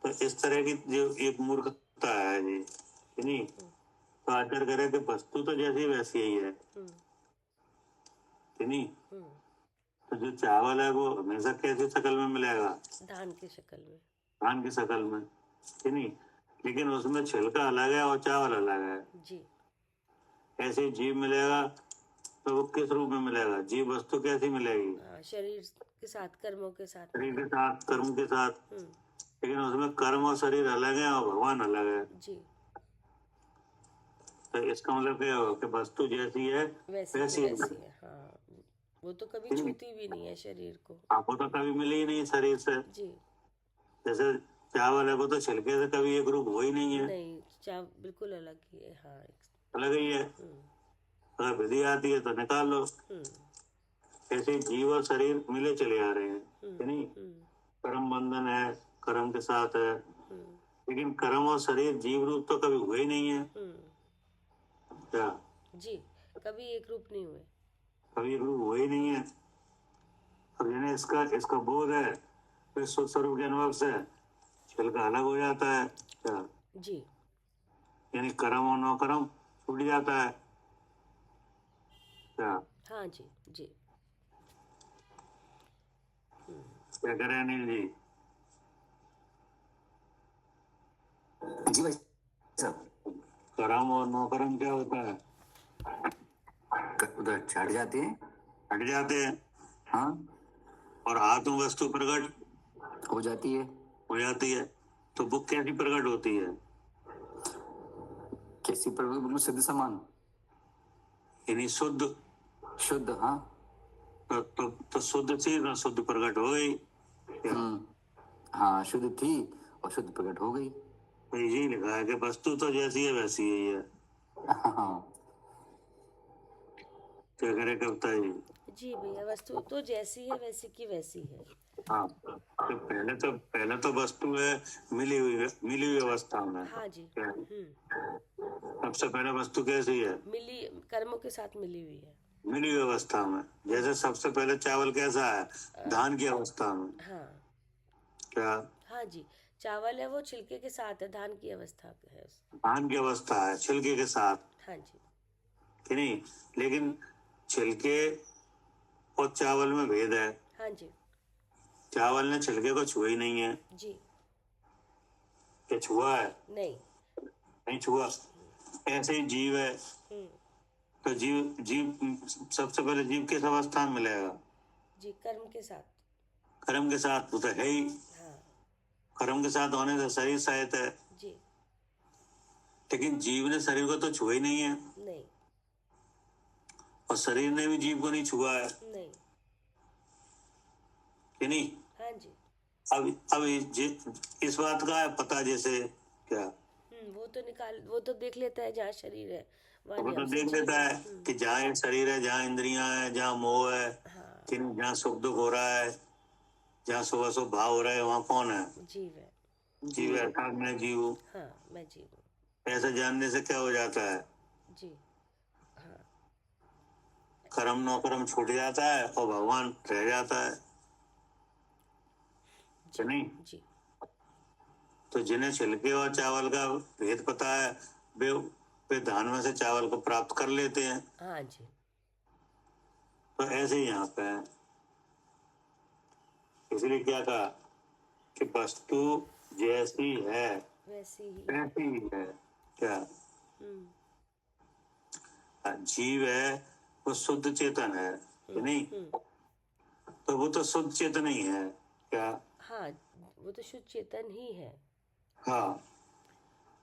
तो इस तरह की जो एक मूर्खता है जी कि नहीं? तो आचार्य करे कि वस्तु तो जैसी वैसी ही है कि नहीं? तो जो चावल है वो हमेशा कैसी शक्ल में मिलेगा? धान की शक्ल में। धान की शक्ल में कि नहीं? लेकिन उसमें छिलका अलग है और चावल अलग है। जी ऐसे जीव मिलेगा तो वो किस रूप में मिलेगा? जीव वस्तु कैसी मिलेगी? हाँ, शरीर के साथ, कर्मों के साथ। शरीर के साथ, कर्म के साथ। लेकिन उसमें कर्म और शरीर अलग है और भगवान अलग है। जी तो इसका मतलब क्या होगा कि वस्तु जैसी है वैसी वैसी की है। वैसी है। हाँ, वो तो कभी छूती भी नहीं है शरीर को। आपको तो कभी मिली ही नहीं शरीर से। जी जैसे चावल है वो तो छिलके से कभी एक रूप हो ही नहीं है, नहीं, चाव बिल्कुल अलग ही है। हाँ अलग ही है। अगर विधि आती है तो निकाल लो। ऐसे जीव और शरीर मिले चले आ रहे हैं कि नहीं? कर्म बंधन है, कर्म के साथ है, लेकिन कर्म और शरीर जीव रूप तो कभी हुए ही नहीं है। क्या जी, कभी एक रूप नहीं हुए। कभी एक रूप हुए ही नहीं है। अब यानी इसका बोध है, फिर शुद्ध स्वरूप के अनुभव से छिलका अलग हो जाता है। क्या जी यानी कर्म और न कर्म छूट जाता है। क्या हाँ जी जी क्या करें अनिल जी? जी भाई साहब, कर्म और न कर्म क्या होता है? उधर छट जाते हैं। हट जाते हैं हाँ, और आत्म वस्तु प्रकट हो जाती है। हो जाती है। तो वो कैसी प्रकट होती है? कैसी पर बिल्कुल सिद्ध समान, यानी शुद्ध। शुद्ध। हाँ तो शुद्ध थी ना, शुद्ध प्रकट हो गई। हाँ, शुद्ध थी और शुद्ध प्रकट हो गई। तो यही लिखा है कि वस्तु तो जैसी है वैसी ही है। हाँ, क्या करे कविता जी? जी भैया, वस्तु तो जैसी है वैसी की वैसी है। हाँ, तो पहले तो वस्तु है मिली हुई अवस्था में। हाँ जी क्या? सबसे पहले वस्तु कैसी है? मिली, कर्मों के साथ मिली हुई है। मिली हुई अवस्था में। जैसे सबसे पहले चावल कैसा है? धान की अवस्था में। हाँ क्या? हाँ जी, चावल है वो छिलके के साथ है, धान की अवस्था है। धान की अवस्था है छिलके के साथ हाँ जी कि नहीं? लेकिन छिलके और चावल में भेद है। हाँ जी चावल ने छिलके को छुआ ही नहीं है। जी क्या छुआ है? नहीं। नहीं छुआ। ऐसे ही जीव है। तो जीव जीव सबसे पहले जीव किस अवस्था में मिलेगा? जी, कर्म के साथ। कर्म के साथ। वो तो है ही। हाँ कर्म के साथ होने से शरीर सहित है। जी लेकिन जीव ने शरीर को तो छुआ ही नहीं है नहीं और शरीर ने भी जीव को नहीं छुआ है नहीं। कि नहीं? हाँ जी अब इस बात का है पता जैसे क्या? वो तो देख लेता है जहाँ शरीर है वहाँ वो तो नियम से देख जीव लेता है। है कि जहाँ एक शरीर है, जहाँ इंद्रियां है, जहाँ मोह है, हाँ कि जहाँ सुख दुख हो रहा है, जहाँ शुभ अशुभ भाव हो रहा है, वहाँ कौन है? जीव है। जीव है। अर्थात मैं जीव हूँ। हाँ, मैं जीव हूँ। ऐसा जानने से क्या हो जाता है? जी हाँ कर्म नो कर्म छूट जाता है और भगवान रह जाता है कि नहीं? जी तो जिन्हें छिलके और चावल का भेद पता है वे धान में से चावल को प्राप्त कर लेते हैं। हाँ जी तो ऐसे ही यहाँ पे है। इसलिए क्या कहा कि वस्तु जैसी है वैसी ही। वैसी ही है। क्या? जीव है वो शुद्ध चेतन है कि नहीं? तो वो तो शुद्ध चेतन ही है। क्या? हाँ, वो तो शुद्ध चेतन ही है। हाँ,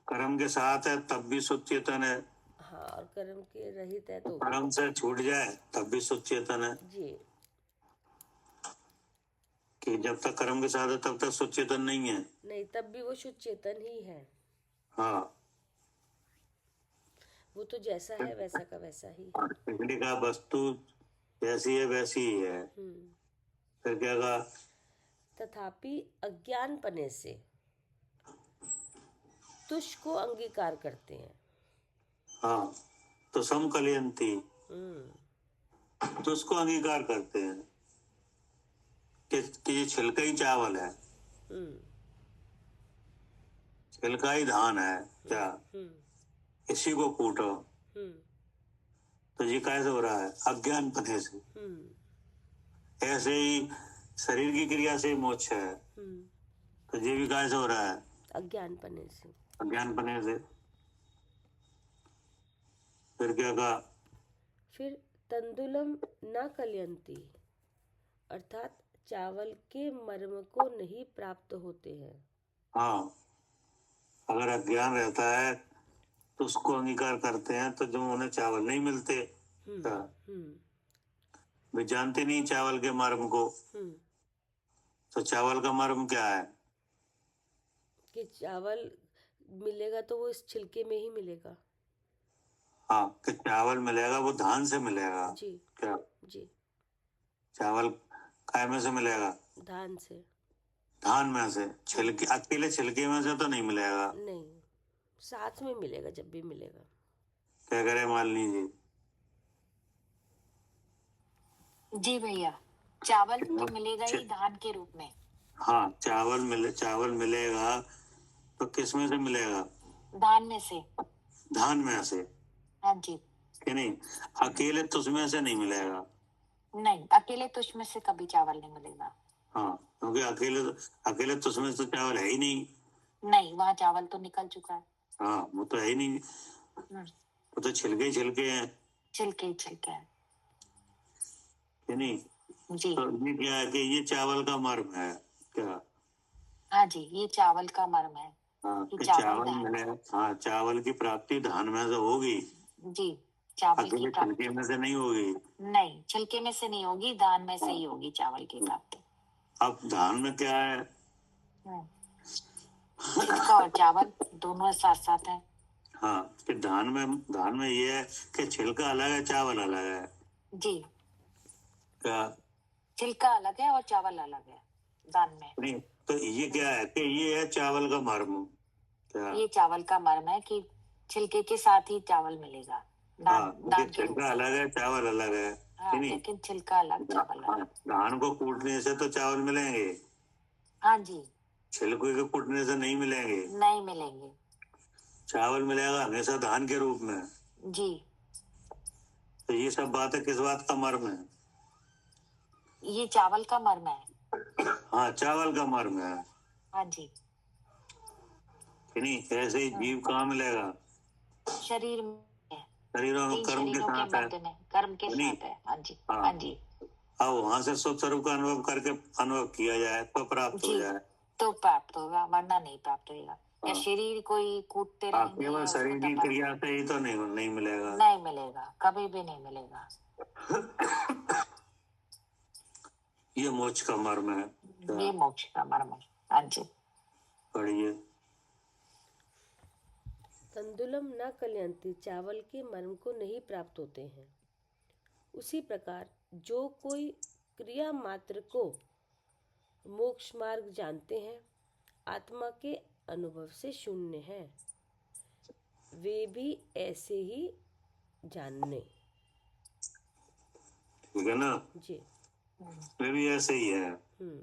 कर्म के साथ है तब भी शुद्ध चेतन है। हाँ, और कर्म के रहित है तो कर्म से छूट जाए तब भी शुद्ध चेतन है। जी कि जब तक कर्म के साथ है तब तक शुद्ध चेतन नहीं है। नहीं, तब भी वो शुद्ध चेतन ही है। हाँ, वो तो जैसा है वैसा का वैसा ही। इसलिए कहा वस्तु जैसी है वैसी ही है। फिर क्या कहा? तथापि अज्ञानपने से तुष को अंगीकार करते हैं। हाँ, तो समकलयंती, हम्म, तो उसको अंगीकार करते हैं कि ये छिलका ही चावल है, हम्म, छिलका ही धान है क्या, हम्म, इसी को कूटो। हम्म, तो ये कैसे हो रहा है? अज्ञान पने से। हम्म, ऐसे ही शरीर की क्रिया से मोक्ष है, हम्म, तो ये भी कैसे हो रहा है? अज्ञान पने से। अज्ञान पने से। फिर क्या कहा? फिर तंदुलम न कलयंती, अर्थात चावल के मर्म को नहीं प्राप्त होते हैं। हाँ, अगर अज्ञान रहता है तो उसको अंगीकार करते हैं, तो जो उन्हें चावल नहीं मिलते, हम्म, क्या हम्म, वे जानते नहीं चावल के मर्म को। हम्म, तो चावल का मर्म क्या है? कि चावल मिलेगा तो वो इस छिलके में ही मिलेगा। हाँ, कि चावल मिलेगा वो धान से मिलेगा। जी, क्या जी, चावल काय में से मिलेगा? धान से। धान में से। छिलके, अकेले छिलके में से तो नहीं मिलेगा। नहीं, साथ में मिलेगा जब भी मिलेगा। क्या करे मालिनी जी? जी भैया, चावल तो मिलेगा ही धान के रूप में। हाँ, चावल मिलेगा तो किस में से मिलेगा? धान में से। धान में से, हाँ जी। कि नहीं? अकेले तुझमें से नहीं मिलेगा। नहीं, अकेले तुझ में से कभी चावल नहीं मिलेगा। हाँ, क्योंकि अकेले तुझमें से चावल है ही नहीं। नहीं, वहाँ चावल तो निकल चुका है। हाँ, वो तो है ही नहीं, वो तो छिलके ही छिलके हैं, छिलके ही छिलके हैं। कि नहीं? जी। तो ये क्या है कि ये चावल का मर्म है क्या? हाँ जी, ये चावल का मर्म है हाँ, कि कि चावल चावल धान। मिले। हाँ, चावल की प्राप्ति धान में से होगी, जी, चावल की अकेले प्राप्ति छिलके में से नहीं होगी। नहीं, छिलके में से नहीं होगी, धान में से ही होगी चावल की प्राप्ति। अब धान में क्या है? छिलका और चावल दोनों साथ साथ है। हाँ, कि धान में ये है कि छिलका अलग है, चावल अलग है। जी, क्या? छिलका अलग है और चावल अलग है धान में। नहीं, तो ये क्या है कि ये है चावल का मर्म। क्या? ये चावल का मर्म है कि छिलके के साथ ही चावल मिलेगा हाँ, दान के रूप छिलका में। अलग है, चावल अलग है, हाँ, कि नहीं? लेकिन छिलका अलग चावल अलग। धान को कूटने से तो चावल मिलेंगे, हाँ जी, छिलके को कूटने से नहीं मिलेंगे। नहीं मिलेंगे। चावल मिलेगा हमेशा धान के रूप में। जी, तो ये सब बातें किस बात का मर्म है? ये चावल का मर्म है। हाँ, चावल का मर्म है, हाँ जी। कि नहीं? ऐसे ही जीव कहाँ मिलेगा? शरीर में है। शरीरों में, तीन कर्म के शरीरों के साथ है, मध्य में कर्म के नहीं? साथ है। हाँ जी, हाँ। हाँ जी। अब वहां से शुभ स्वरूप का अनुभव करके अनुभव किया जाए तो प्राप्त हो जी, जाए। तो प्राप्त होगा, वरना नहीं प्राप्त होगा। या हाँ। शरीर कोई कूटते हाँ, रहेंगे केवल या उसको शरीर की तपा क्रिया से ही तो नहीं मिलेगा। नहीं मिलेगा, कभी भी नहीं मिलेगा। ये मोक्ष का मर्म है। ये मोक्ष का मर्म है। हाँ जी। पढ़िए। तंदुलम न कलयंती, चावल के मर्म को नहीं प्राप्त होते हैं। उसी प्रकार जो कोई क्रिया मात्र को मोक्ष मार्ग जानते हैं, आत्मा के अनुभव से शून्य हैं, वे भी ऐसे ही जानने। ठीक है ना? जी। वे भी ऐसे ही है। हम्म,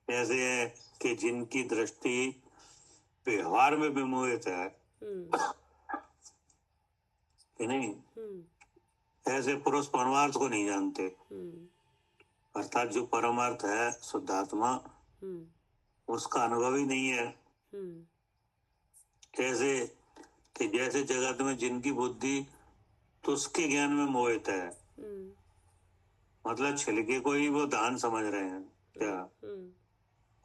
ऐसे है कि जिनकी दृष्टि व्यवहार में विमोहित है, हम्म, कि नहीं? हम्म, ऐसे पुरुष परमार्थ को नहीं जानते, हम्म, अर्थात जो परमार्थ है शुद्धात्मा, हम्म, उसका अनुभव ही नहीं है। हम्म, कैसे? कि जैसे जगत में जिनकी बुद्धि तो उसके ज्ञान में मोहित है, हम्म, मतलब छिलके को ही वो धान समझ रहे हैं क्या, हम्म,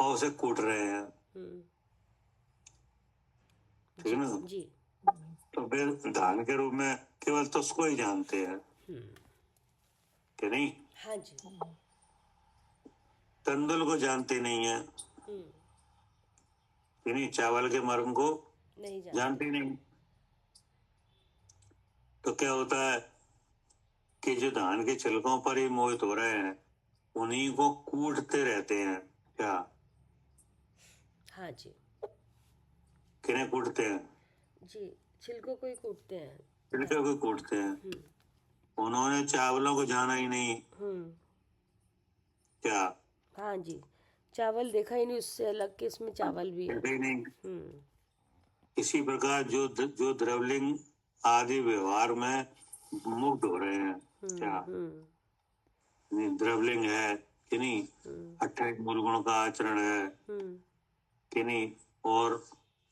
और उसे कूट रहे हैं, हम्म, ठीक है ना? जी। तो फिर धान के रूप में केवल तो उसको ही जानते हैं, कि नहीं? हाँ जी। तंदुल को जानते नहीं है, हम्म, कि नहीं? चावल के मर्म को नहीं जानते नहीं। तो क्या होता है कि जो धान के छिलकों पर ही मोहित हो रहे हैं, उन्हीं को कूटते रहते हैं क्या? हाँ जी, किन्हें कूटते हैं? जी। छिलकों को ही कूटते हैं। छिलके को कूटते हैं। हम्म उन्होंने चावलों को जाना ही नहीं। हम्म क्या हाँ जी, चावल देखा ही नहीं, उससे अलग के इसमें चावल भी है। देखा ही नहीं। हम्म इसी प्रकार जो द्रवलिंग आदि व्यवहार में मुग्ध हो रहे हैं, क्या हम्म द्रवलिंग है कि नहीं, हम्म 28 मूल गुणों का आचरण है हम्म कि नहीं, और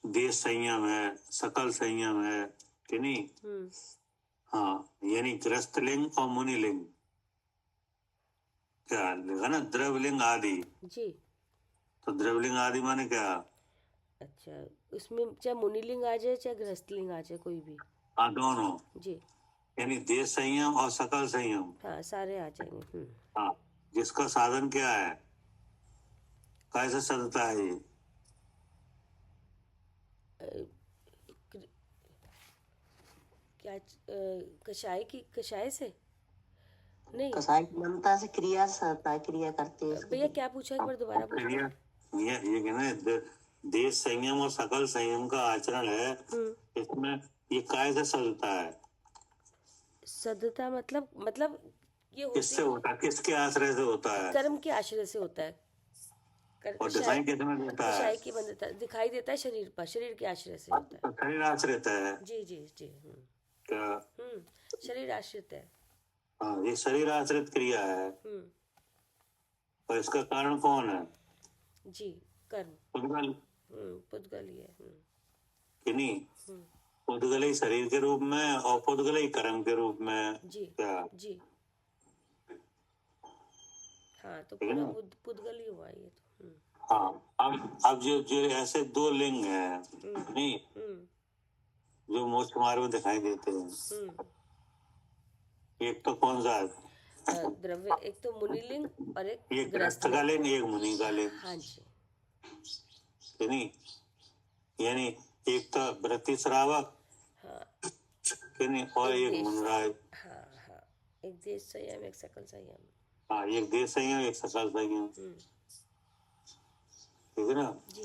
देश संयम है, सकल संयम है कि नहीं। हम्म हाँ, यानी ग्रस्त लिंग और मुनि लिंग, क्या लिखा ना, द्रवलिंग आदि। जी। तो द्रवलिंग आदि माने क्या? अच्छा, उसमें चाहे मुनिलिंग आ जाए चाहे गृहस्थलिंग आ जाए, कोई भी। हाँ, दोनों, जी। यानी देश संयम और सकल संयम। हाँ, सारे आ जाएंगे। हाँ, जिसका साधन क्या है, कैसे सदता है ये? अ, क्र- क्या कषाय से नहीं। कसाई की ममता से क्रिया से होता है, क्रिया करते हैं भैया क्या पूछा, एक बार दोबारा और पूछना। ये कहना है, देश संयम और सकल संयम का आचरण है, इसमें ये काय से सदता है? सदता मतलब ये किससे होता है, किसके आश्रय से होता है? कर्म के आश्रय से होता है। और दिखाई किस में देता है? कषाय की बंधता दिखाई देता है शरीर पर, शरीर के आश्रय से होता है। तो शरीर आश्रित है। जी जी जी। क्या? शरीर आश्रित है। हाँ, ये शरीर आश्रित क्रिया है। और इसका कारण कौन है? जी, कर्म। पुद्गल। पुद्गल ही है। कि नहीं, पुद्गल ही शरीर के रूप में और पुद्गल ही कर्म के रूप में। जी। क्या? जी। हाँ, तो ठीक है पूरा ना? पुद्गल ही हुआ ये तो। हाँ, अब जो ऐसे दो लिंग हैं, नहीं, जो मोक्ष मार्ग में दिखाई देते हैं, एक तो कौन सा है? द्रव्य, एक तो मुनिलिंग और एक ग्रस्त का लिंग, एक मुनि का लिंग। हाँ जी। कि नहीं, यानी एक तो वृत्ति श्रावक, हाँ, कि नहीं, और एक मुनराज। हाँ हाँ, एक देश संयम, एक सकल संयम। हाँ, एक देश संयम, एक सकल संयम। ठीक है ना? जी।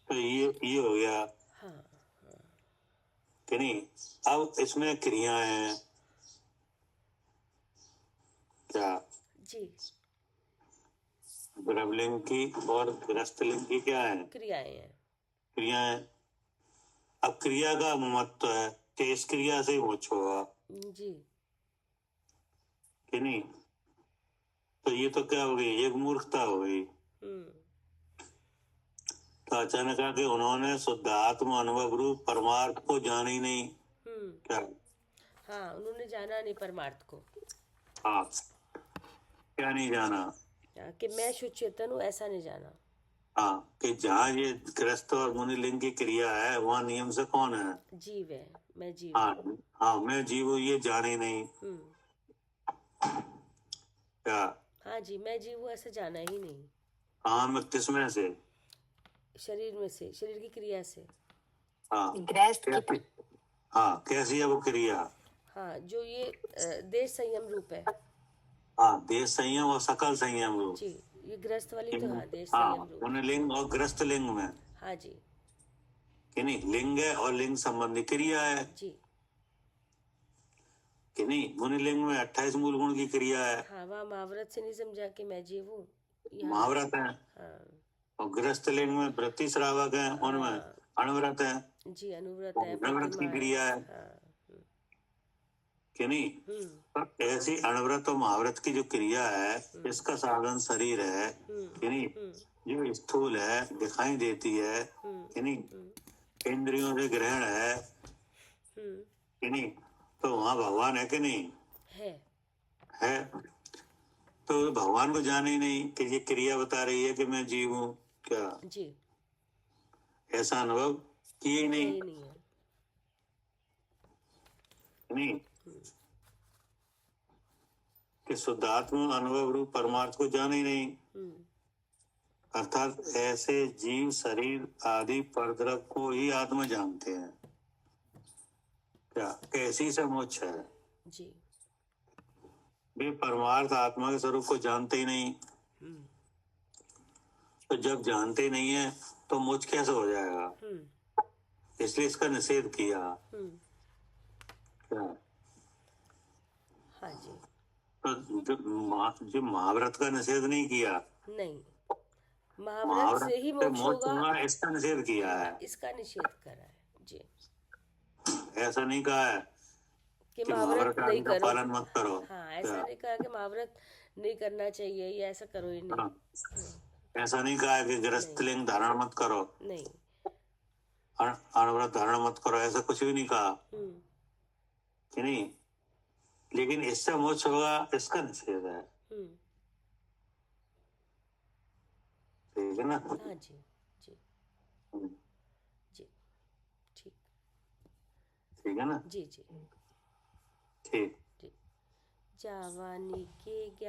तो ये हो गया। हाँ कि नहीं, अब इसमें क्रियाएं हैं, क्या? जी। द्रवलिंग की और ग्रस्तलिंग की क्या है? क्रियाएं हैं। क्रियाएं। अब क्रिया का महत्व है कि इस क्रिया से ही मोक्ष होगा। जी। कि नहीं, तो ये तो क्या हो गई, एक मूर्खता हो गई। तो अचानक आके उन्होंने शुद्ध आत्म अनुभव रूप परमार्थ को जाना ही नहीं। क्या? हाँ, उन्होंने जाना नहीं परमार्थ को। हाँ, क्या नहीं जाना? कि मैं शुद्ध चेतन हूँ, ऐसा नहीं जाना। हाँ, कि जहाँ ये ग्रस्त और मुनिलिंग की क्रिया है, वहाँ नियम से कौन है? जीव है, मैं जीव। हाँ, मैं जीव हूँ, ये जाने नहीं। क्या? हाँ जी, मैं जीव हूँ, ऐसा जाना ही नहीं। हाँ, मैं किसमें से? शरीर में से, शरीर की क्रिया से। हाँ, गृहस्थ की। हाँ, कैसी है वो क्रिया? हाँ, जो ये देश संयम रूप है। हाँ, देश संयम और सकल संयम रूप। जी, ये ग्रस्त वाली तो हाँ, देश संयम रूप। मुनिलिंग और ग्रस्त लिंग में। हाँ जी। कि नहीं, लिंग है और लिंग संबंधी क्रिया है। जी। कि नहीं, मुनिलिंग में 28 मूल गुण की क्रिया है। हाँ, वहाँ महाव्रत से नहीं समझा कि मैं जीव हूँ, महाव्रत है। हाँ। और ग्रस्त लिंग में वृत्ति श्रावक है, उनमें अणुव्रत है। जी, अनुव्रत है, अणुव्रत की क्रिया है। कि नहीं, पर ऐसी अणुव्रत और महाव्रत की जो क्रिया है, इसका साधन शरीर है। कि नहीं, जो स्थूल है, दिखाई देती है। कि नहीं, इंद्रियों से ग्रहण है। कि नहीं, तो वहाँ भगवान है कि नहीं? है। तो भगवान को जाने ही नहीं कि ये क्रिया बता रही है कि मैं जीव हूँ। क्या? जी। ऐसा अनुभव किए ही नहीं। नहीं, कि शुद्धात्म अनुभव रूप परमार्थ को जाने ही नहीं। अर्थात ऐसे जीव शरीर आदि परद्रव को ही आत्मा जानते हैं। क्या? कैसी से मोक्ष है? जी। वे परमार्थ आत्मा के स्वरूप को जानते ही नहीं। तो जब जानते नहीं है तो मोक्ष कैसे हो जाएगा? इसलिए इसका निषेध किया। हम्म, क्या? हाँ जी। तो जो महाव्रत का निषेध नहीं किया, नहीं, महाव्रत महाव्रत से ही से मोक्ष मोक्ष होगा, होगा, इसका निषेध किया है। इसका निषेध करा है जी, ऐसा नहीं कहा है कि कि महाव्रत महाव्रत नहीं आदि का करो। पालन मत करो। हाँ, ऐसा नहीं कहा कि महाव्रत नहीं करना चाहिए या ऐसा करो ही नहीं। हाँ, ऐसा नहीं कहा है कि गृहस्थ लिंग धारण मत करो, नहीं। अनव्रत धारण मत करो, ऐसा कुछ भी नहीं कहा हम्म, कि नहीं। लेकिन इससे मोक्ष होगा, इसका निषेध है। हम्म, ठीक है ना। हाँ जी जी जी, ठीक, ठीक है ना। जी जी ठीक। जी। जावानी के ज्ञान